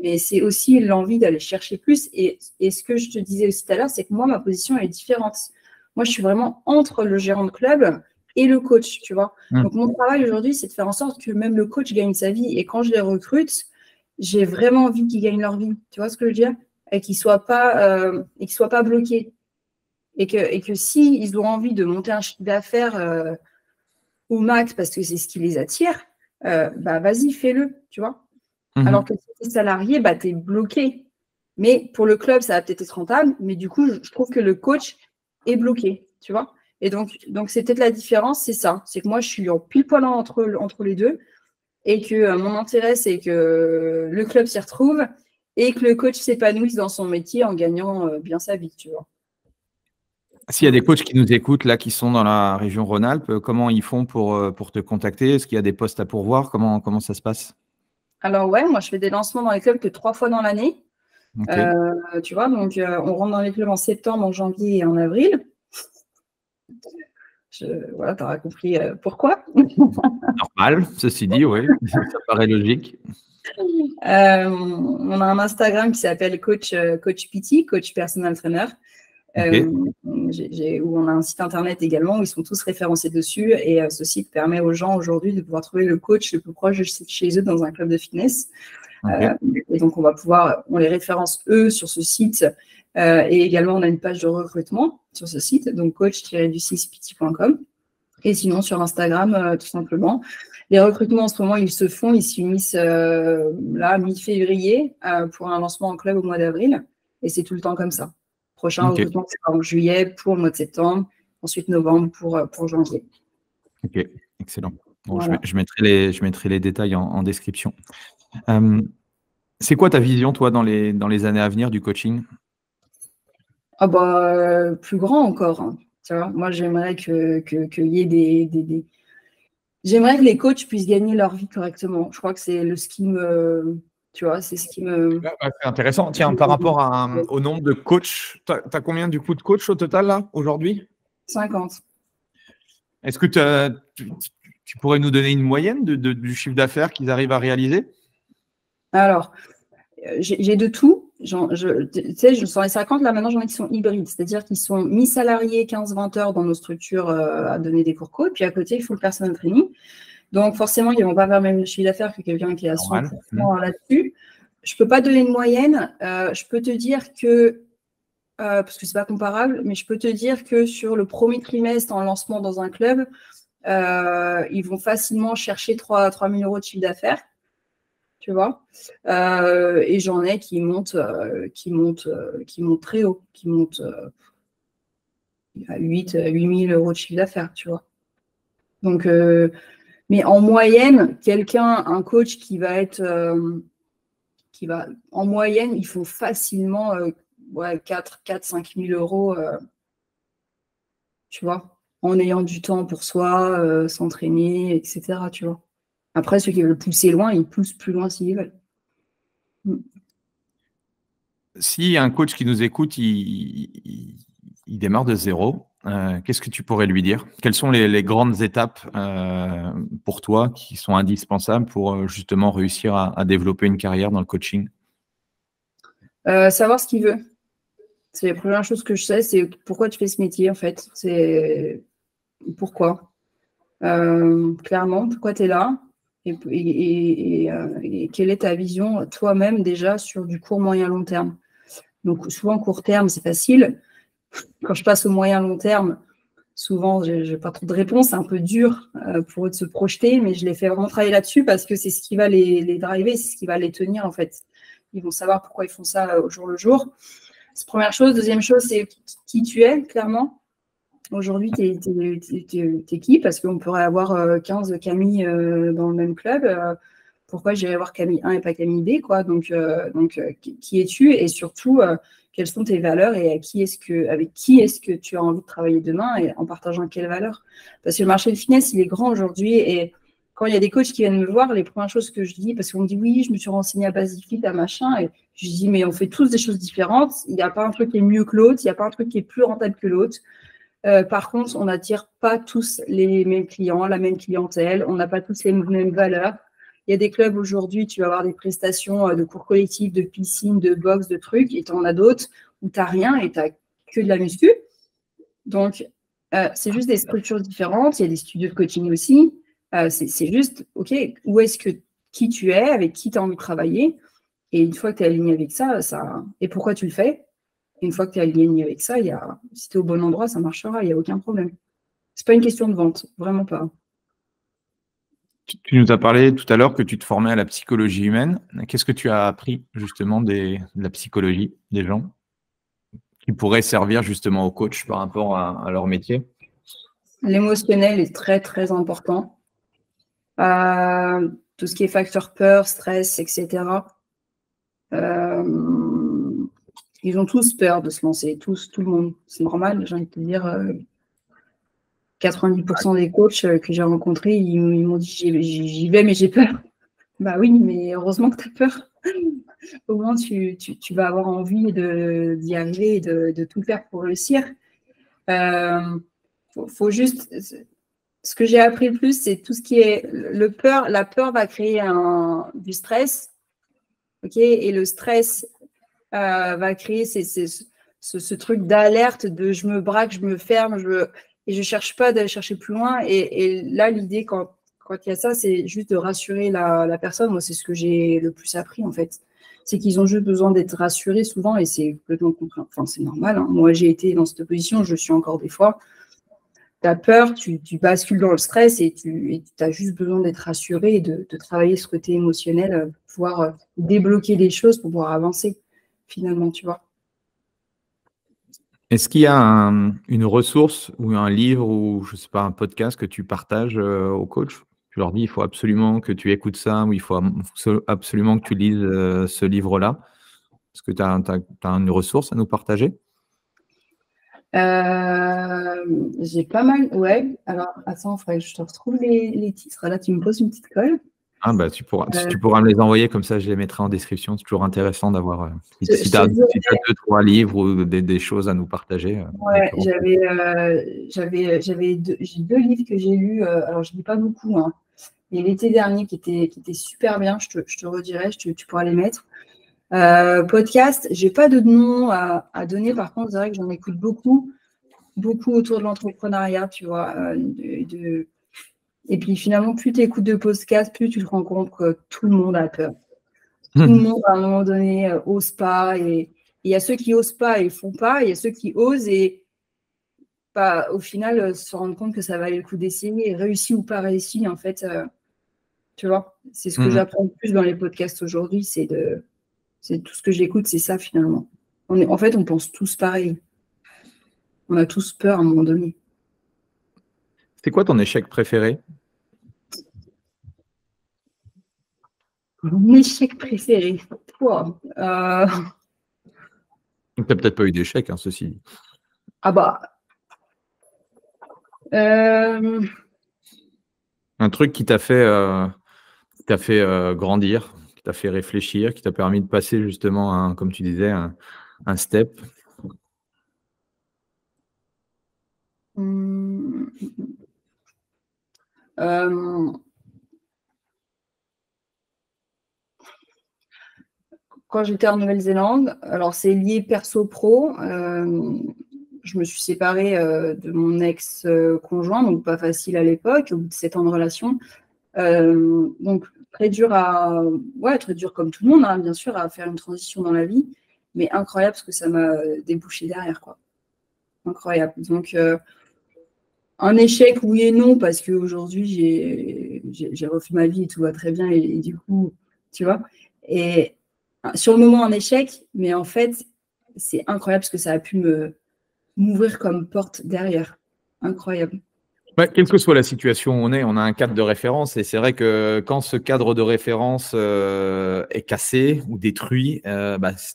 Mais c'est aussi l'envie d'aller chercher plus. Et ce que je te disais aussi tout à l'heure, c'est que moi ma position elle est différente. Moi je suis vraiment entre le gérant de club et le coach, tu vois. Donc mon travail aujourd'hui, c'est de faire en sorte que même le coach gagne sa vie. Et quand je les recrute, j'ai vraiment envie qu'ils gagnent leur vie. Tu vois ce que je veux dire? Et qu'ils ne soient pas bloqués. Et que s'ils ont envie de monter un chiffre d'affaires au max parce que c'est ce qui les attire, bah vas-y, fais-le, tu vois. Alors que si tu es salarié, bah, tu es bloqué. Mais pour le club, ça va peut-être être rentable, mais du coup, je trouve que le coach est bloqué, tu vois. Et donc c'est peut-être la différence, c'est ça. C'est que moi, je suis en pile poil entre les deux. Et que mon intérêt, c'est que le club s'y retrouve et que le coach s'épanouisse dans son métier en gagnant bien sa vie, tu vois. S'il y a des coachs qui nous écoutent, là, qui sont dans la région Rhône-Alpes, comment ils font pour te contacter? Est-ce qu'il y a des postes à pourvoir? Comment ça se passe? Alors ouais, moi je fais des lancements dans les clubs que 3 fois dans l'année. Okay. Tu vois, donc on rentre dans les clubs en septembre, en janvier et en avril. Voilà, tu auras compris pourquoi. Normal, ceci dit, oui, ça paraît logique. On a un Instagram qui s'appelle Coach PT, Coach Personal Trainer. Okay. Où on a un site internet également où ils sont tous référencés dessus et ce site permet aux gens aujourd'hui de pouvoir trouver le coach le plus proche de chez eux dans un club de fitness. Okay. Et donc on les référence eux sur ce site et également on a une page de recrutement sur ce site, donc coach-du6pt.com, et sinon sur Instagram tout simplement. Les recrutements en ce moment ils s'unissent là mi-février pour un lancement en club au mois d'avril et c'est tout le temps comme ça. Prochain recrutement, c'est en juillet pour le mois de septembre, ensuite novembre pour janvier. Ok, excellent. Bon, voilà. je mettrai les détails en description. C'est quoi ta vision, toi, dans les années à venir du coaching? Plus grand encore. Hein. Tu vois, moi, j'aimerais qu'il y ait J'aimerais que les coachs puissent gagner leur vie correctement. Je crois que c'est ce qui me... Tu vois, c'est ce qui me... C'est intéressant. Tiens, par rapport au nombre de coachs, tu as combien du coup de coachs au total là aujourd'hui? 50. Est-ce que tu pourrais nous donner une moyenne du chiffre d'affaires qu'ils arrivent à réaliser? Alors, j'ai de tout. Tu sais, sur les 50, là maintenant, j'en ai qui sont hybrides. C'est-à-dire qu'ils sont mi-salariés, 15-20 heures dans nos structures à donner des cours co. Puis à côté, il faut le personal training. Donc, forcément, ils ne vont pas faire le même chiffre d'affaires que quelqu'un qui est à 100% là-dessus. Je ne peux pas donner une moyenne. Je peux te dire que, parce que ce n'est pas comparable, mais je peux te dire que sur le premier trimestre en lancement dans un club, ils vont facilement chercher 3 000 € de chiffre d'affaires. Tu vois, et j'en ai qui montent très haut, qui montent à 8 000 € de chiffre d'affaires, tu vois. Donc, mais en moyenne, un coach qui va en moyenne, il faut facilement 4-5 000 €, tu vois, en ayant du temps pour soi, s'entraîner, etc., tu vois. Après, ceux qui veulent pousser loin, ils poussent plus loin s'ils veulent. Si un coach qui nous écoute, il démarre de zéro, qu'est-ce que tu pourrais lui dire? Quelles sont les grandes étapes pour toi qui sont indispensables pour justement réussir à développer une carrière dans le coaching? Savoir ce qu'il veut. C'est la première chose que je sais, c'est pourquoi tu fais ce métier en fait. C'est pourquoi. Clairement, pourquoi tu es là et quelle est ta vision toi-même déjà sur du court, moyen, long terme. Donc souvent court terme, c'est facile. Quand je passe au moyen, long terme, souvent je n'ai pas trop de réponses, c'est un peu dur pour eux de se projeter, mais je les fais vraiment travailler là-dessus parce que c'est ce qui va les driver, c'est ce qui va les tenir en fait. Ils vont savoir pourquoi ils font ça au jour le jour. C'est la première chose. Deuxième chose, c'est qui tu es, clairement. Aujourd'hui, t'es qui? Parce qu'on pourrait avoir 15 Camille dans le même club. Pourquoi j'irais voir Camille 1 et pas Camille B, quoi? Donc, qui es-tu? Et surtout, quelles sont tes valeurs et avec qui est-ce que tu as envie de travailler demain et en partageant quelles valeurs? Parce que le marché de fitness, il est grand aujourd'hui et quand il y a des coachs qui viennent me voir, les premières choses que je dis, parce qu'on me dit oui, je me suis renseignée à Basifit, à machin, et je dis mais on fait tous des choses différentes. Il n'y a pas un truc qui est mieux que l'autre, il n'y a pas un truc qui est plus rentable que l'autre. Par contre, on n'attire pas tous les mêmes clients, la même clientèle, on n'a pas tous les mêmes valeurs. Il y a des clubs aujourd'hui, tu vas avoir des prestations de cours collectifs, de piscine, de boxe, de trucs, et tu en as d'autres où tu n'as rien et tu n'as que de la muscu. Donc, c'est juste des structures différentes. Il y a des studios de coaching aussi. C'est juste, OK, qui tu es, avec qui tu as envie de travailler. Et une fois que tu es aligné avec ça, et pourquoi tu le fais? Une fois que tu es aligné avec ça, si tu es au bon endroit, ça marchera, il n'y a aucun problème. Ce n'est pas une question de vente, vraiment pas. Tu nous as parlé tout à l'heure que tu te formais à la psychologie humaine. Qu'est-ce que tu as appris justement de la psychologie des gens qui pourrait servir justement aux coachs par rapport à leur métier? L'émotionnel est très, très important. Tout ce qui est facteur peur, stress, etc. Ils ont tous peur de se lancer, tout le monde. C'est normal, j'ai envie de te dire. 90% des coachs que j'ai rencontrés, ils m'ont dit j'y vais, mais j'ai peur. Bah oui, mais heureusement que tu as peur. Au moins, tu vas avoir envie d'y arriver et de tout faire pour réussir. Faut juste. Ce que j'ai appris le plus, c'est tout ce qui est peur. La peur va créer du stress. OK ? Et le stress va créer ce truc d'alerte de je me braque, je me ferme, et je ne cherche pas d'aller chercher plus loin. Et là, l'idée, quand il y a ça, c'est juste de rassurer la personne. Moi, c'est ce que j'ai le plus appris, en fait. C'est qu'ils ont juste besoin d'être rassurés souvent, et c'est complètement compréhensible. Enfin, c'est normal. Hein. Moi, j'ai été dans cette position, je suis encore des fois. Tu as peur, tu bascules dans le stress et tu as juste besoin d'être rassuré et de travailler ce côté émotionnel, pouvoir débloquer les choses pour pouvoir avancer, finalement, tu vois. Est-ce qu'il y a une ressource ou un livre ou, je sais pas, un podcast que tu partages aux coachs? Tu leur dis, il faut absolument que tu écoutes ça ou il faut absolument que tu lises ce livre-là. Est-ce que tu as une ressource à nous partager? J'ai pas mal, ouais. Alors, attends, il faudrait que je te retrouve les titres. Là, tu me poses une petite colle. Ah bah tu pourras me les envoyer, comme ça je les mettrai en description. C'est toujours intéressant d'avoir si tu as 2-3 livres ou des choses à nous partager. Ouais, j'ai 2 livres que j'ai lus. Alors je lis pas beaucoup, hein. Et l'été dernier qui était super bien. Je te redirai, tu pourras les mettre. Podcast, j'ai pas de nom à donner. Par contre, c'est vrai que j'en écoute beaucoup autour de l'entrepreneuriat, tu vois. Et puis finalement, plus tu écoutes de podcasts, plus tu te rends compte que tout le monde a peur. Tout le monde, à un moment donné, ose pas. Et il y a ceux qui osent pas et font pas. Il y a ceux qui osent et au final se rendent compte que ça valait le coup d'essayer. Et réussi ou pas réussi, en fait, tu vois, c'est ce que j'apprends le plus dans les podcasts aujourd'hui. C'est tout ce que j'écoute, c'est ça finalement. En fait, on pense tous pareil. On a tous peur à un moment donné. C'est quoi ton échec préféré? Mon échec préféré. Wow. Tu n'as peut-être pas eu d'échec, hein, ceci dit. Ah bah. Un truc qui t'a fait grandir, qui t'a fait réfléchir, qui t'a permis de passer justement, comme tu disais, un step. Quand j'étais en Nouvelle-Zélande, alors c'est lié perso-pro, je me suis séparée de mon ex-conjoint, donc pas facile à l'époque, au bout de 7 ans de relation. Donc très dur très dur comme tout le monde, hein, bien sûr, à faire une transition dans la vie, mais incroyable parce que ça m'a débouché derrière, quoi. Incroyable. Donc un échec, oui et non, parce qu'aujourd'hui, j'ai refait ma vie et tout va très bien, et du coup, tu vois, et sur le moment, un échec, mais en fait, c'est incroyable parce que ça a pu m'ouvrir comme porte derrière. Incroyable. Ouais, quelle que soit la situation où on a un cadre de référence. Et c'est vrai que quand ce cadre de référence est cassé ou détruit,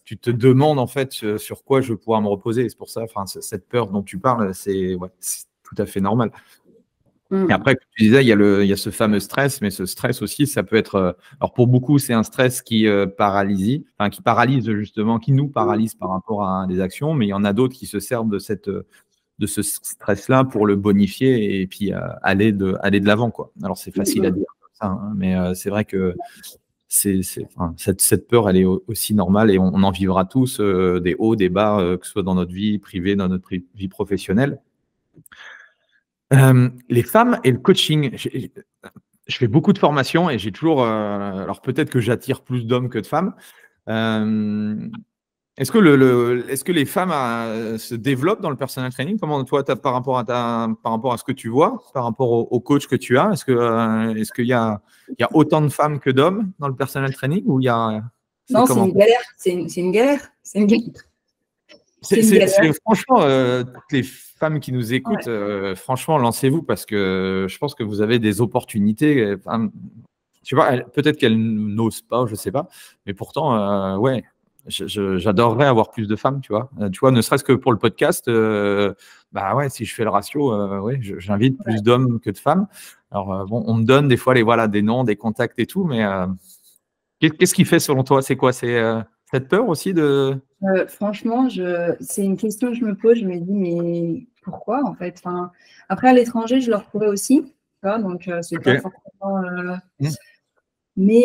tu te demandes en fait sur quoi je vais pouvoir me reposer. C'est pour ça, cette peur dont tu parles, c'est tout à fait normal. Et après, comme tu disais, il y a ce fameux stress, mais ce stress aussi, ça peut être. Alors pour beaucoup, c'est un stress qui paralyse justement, qui nous paralyse par rapport à des actions, mais il y en a d'autres qui se servent de ce stress-là pour le bonifier et puis aller de l'avant, quoi. Alors c'est facile à dire comme ça, hein, mais c'est vrai que cette peur, elle est aussi normale et on en vivra tous des hauts, des bas, que ce soit dans notre vie privée, dans notre vie professionnelle. Les femmes et le coaching. Je fais beaucoup de formations et j'ai toujours. Alors peut-être que j'attire plus d'hommes que de femmes. Est-ce que les femmes se développent dans le personal training? Comment toi, par rapport à ce que tu vois, par rapport au coach que tu as, est-ce qu'il y a autant de femmes que d'hommes dans le personal training ou il y a? Non, c'est une galère. C'est une galère. C'est une galère. Franchement, toutes les femmes qui nous écoutent, franchement, lancez-vous parce que je pense que vous avez des opportunités. Tu vois, peut-être qu'elle n'ose pas, je ne sais pas. Mais pourtant, ouais, j'adorerais avoir plus de femmes, tu vois. Tu vois, ne serait-ce que pour le podcast, bah ouais, si je fais le ratio, ouais, j'invite plus d'hommes que de femmes. Alors, bon, on me donne des fois des noms, des contacts et tout, mais qu'est-ce qui fait selon toi? C'est quoi? C'est cette peur aussi de… Franchement, c'est une question que je me pose. Je me dis, mais pourquoi en fait? Enfin, après, à l'étranger, je le retrouvais aussi. Tu vois, donc, c'est pas forcément. Mais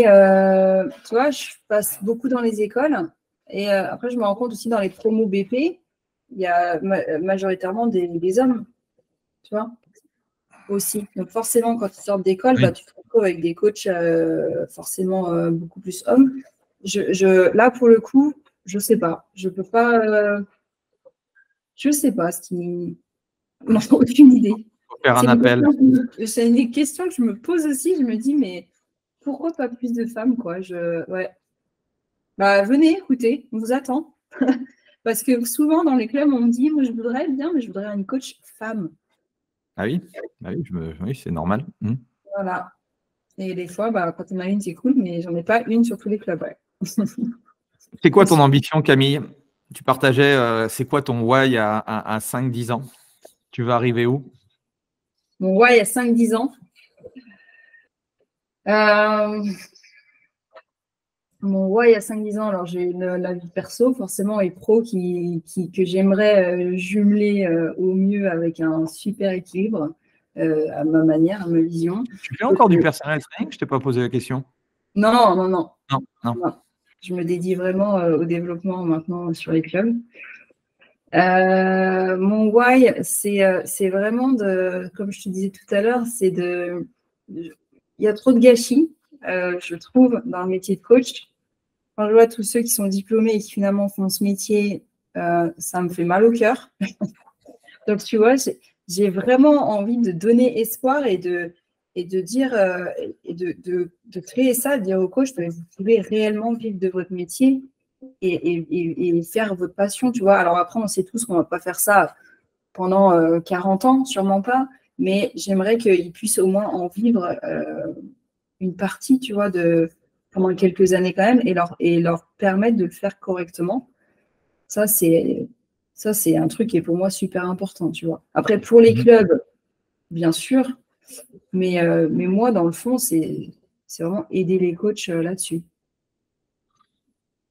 tu vois, je passe beaucoup dans les écoles. Et après, je me rends compte aussi dans les promos BP, il y a majoritairement des hommes. Tu vois, aussi. Donc, forcément, quand tu sors d'école, bah, tu te retrouves avec des coachs forcément beaucoup plus hommes. Là, pour le coup, je sais pas. Je peux pas. Je sais pas ce qui. Non, aucune idée. Faut faire un appel. C'est une question que je me pose aussi. Je me dis, mais pourquoi pas plus de femmes, quoi? Ouais. Bah, venez, écoutez, on vous attend. Parce que souvent, dans les clubs, on me dit, moi, je voudrais bien, mais je voudrais une coach femme. Ah oui, oui, c'est normal. Voilà. Et des fois, bah, quand on a une, c'est cool, mais j'en ai pas une sur tous les clubs. Ouais. C'est quoi ton ambition, Camille? Tu partageais, c'est quoi ton why à 5-10 ans? Tu vas arriver où? Mon why à 5-10 ans. Mon why à 5-10 ans, alors j'ai la vie perso forcément et pro que j'aimerais jumeler au mieux avec un super équilibre à ma manière, à ma vision. Tu fais encore du personal training? Je t'ai pas posé la question. Non. Non. Je me dédie vraiment au développement maintenant sur les clubs. Mon why, c'est vraiment comme je te disais tout à l'heure, il y a trop de gâchis, je trouve, dans le métier de coach. Quand je vois tous ceux qui sont diplômés et qui finalement font ce métier, ça me fait mal au cœur. Donc, tu vois, j'ai vraiment envie de donner espoir et de dire, et de créer ça, de dire aux coachs, vous pouvez réellement vivre de votre métier et faire votre passion, tu vois. Alors après, on sait tous qu'on ne va pas faire ça pendant 40 ans, sûrement pas, mais j'aimerais qu'ils puissent au moins en vivre une partie, tu vois, pendant quelques années quand même, et leur permettre de le faire correctement. Ça, c'est un truc qui est pour moi super important, tu vois. Après, pour les clubs, bien sûr, mais moi, dans le fond, c'est vraiment aider les coachs là-dessus.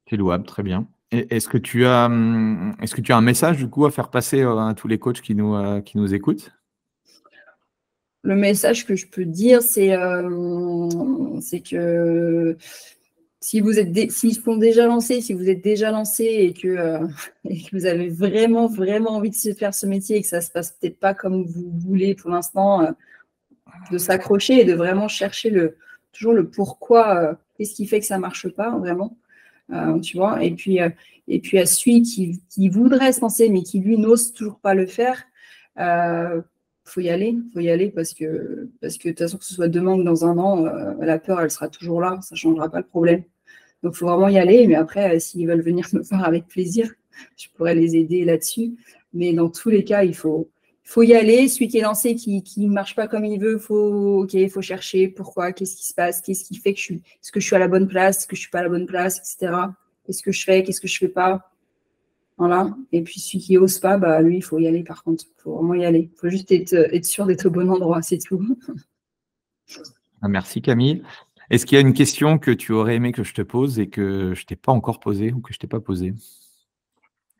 C'est louable, très bien. Est-ce que tu as un message du coup à faire passer à tous les coachs qui nous écoutent? Le message que je peux dire, c'est que s'ils sont déjà lancés, si vous êtes déjà lancé et que vous avez vraiment, vraiment envie de se faire ce métier et que ça ne se passe peut-être pas comme vous voulez pour l'instant, de s'accrocher et de vraiment chercher toujours le pourquoi, qu'est-ce qui fait que ça ne marche pas vraiment, tu vois. Et puis à celui qui voudrait se lancer mais qui lui n'ose toujours pas le faire, faut y aller parce que de toute façon, que ce soit demain ou dans un an, la peur, elle sera toujours là, ça ne changera pas le problème. Donc, il faut vraiment y aller. Mais après, s'ils veulent venir me voir avec plaisir, je pourrais les aider là-dessus. Mais dans tous les cas, il faut y aller. Celui qui est lancé, qui ne marche pas comme il veut, faut chercher pourquoi, qu'est-ce qui se passe, qu'est-ce qui fait est-ce que je suis à la bonne place, est-ce que je ne suis pas à la bonne place, etc. Qu'est-ce que je fais, qu'est-ce que je ne fais pas. Voilà. Et puis, celui qui n'ose pas, bah, lui, il faut y aller par contre. Il faut vraiment y aller. Il faut juste être sûr d'être au bon endroit, c'est tout. Merci Camille. Est-ce qu'il y a une question que tu aurais aimé que je te pose et que je ne t'ai pas encore posée ou que je ne t'ai pas posée?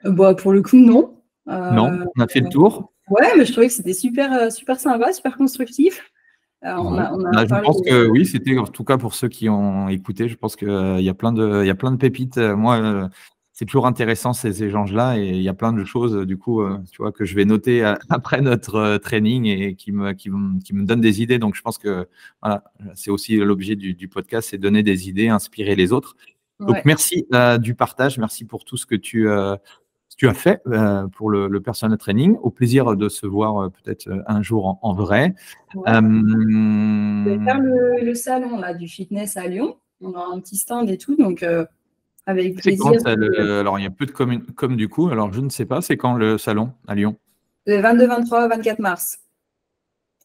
Bah, pour le coup, non. Non, on a fait le tour. Ouais, mais je trouvais que c'était super sympa, super constructif. Je pense que oui, c'était en tout cas pour ceux qui ont écouté, je pense qu'il y a plein de pépites. Moi, c'est toujours intéressant ces échanges-là et il y a plein de choses du coup, tu vois, que je vais noter après notre training et qui me donnent des idées. Donc, je pense que voilà, c'est aussi l'objet du podcast, c'est donner des idées, inspirer les autres. Donc, merci du partage, merci pour tout ce que tu as fait pour le personal training. Au plaisir de se voir peut-être un jour en vrai. Ouais. Je vais faire le salon là, du fitness à Lyon. On a un petit stand et tout, donc avec plaisir. Alors, il y a peu de com du coup. Alors, je ne sais pas, c'est quand le salon à Lyon? Le 22, 23, 24 mars.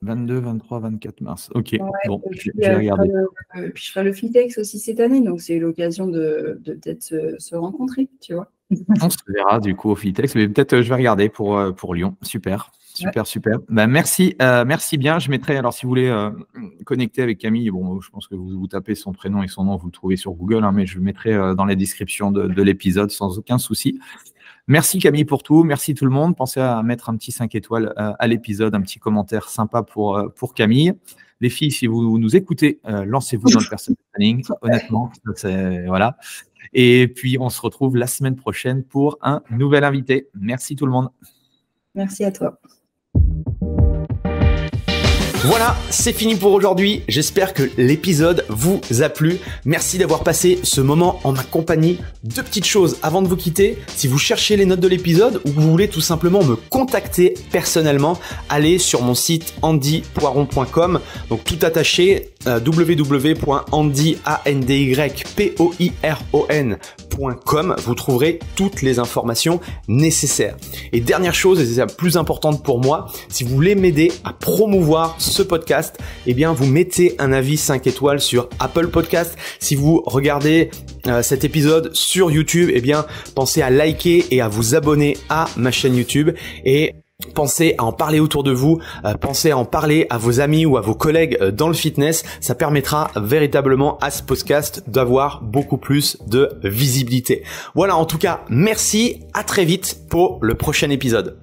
22, 23, 24 mars. Ok, Ouais, bon, et je puis, vais regarder. puis je ferai le Fitex aussi cette année, donc c'est l'occasion de peut-être se rencontrer, tu vois. On se verra du coup au Fitex, mais peut-être je vais regarder pour Lyon. Super, super, super. Bah, merci bien. Je mettrai, alors si vous voulez connecter avec Camille, bon, je pense que vous tapez son prénom et son nom, vous le trouvez sur Google, hein, mais je le mettrai dans la description de l'épisode sans aucun souci. Merci Camille pour tout, merci tout le monde. Pensez à mettre un petit 5 étoiles à l'épisode, un petit commentaire sympa pour Camille. Les filles, si vous nous écoutez, lancez-vous dans le personal planning. Honnêtement, voilà. Et puis, on se retrouve la semaine prochaine pour un nouvel invité. Merci tout le monde. Merci à toi. Voilà, c'est fini pour aujourd'hui. J'espère que l'épisode vous a plu. Merci d'avoir passé ce moment en ma compagnie. Deux petites choses avant de vous quitter. Si vous cherchez les notes de l'épisode ou que vous voulez tout simplement me contacter personnellement, allez sur mon site andypoiron.com. Donc tout attaché, www.andypoiron.com. Vous trouverez toutes les informations nécessaires. Et dernière chose, et c'est la plus importante pour moi, si vous voulez m'aider à promouvoir ce podcast, eh bien vous mettez un avis 5 étoiles sur Apple Podcast. Si vous regardez cet épisode sur YouTube, eh bien pensez à liker et à vous abonner à ma chaîne YouTube et pensez à en parler autour de vous, pensez à en parler à vos amis ou à vos collègues dans le fitness. Ça permettra véritablement à ce podcast d'avoir beaucoup plus de visibilité. Voilà, en tout cas, merci, à très vite pour le prochain épisode.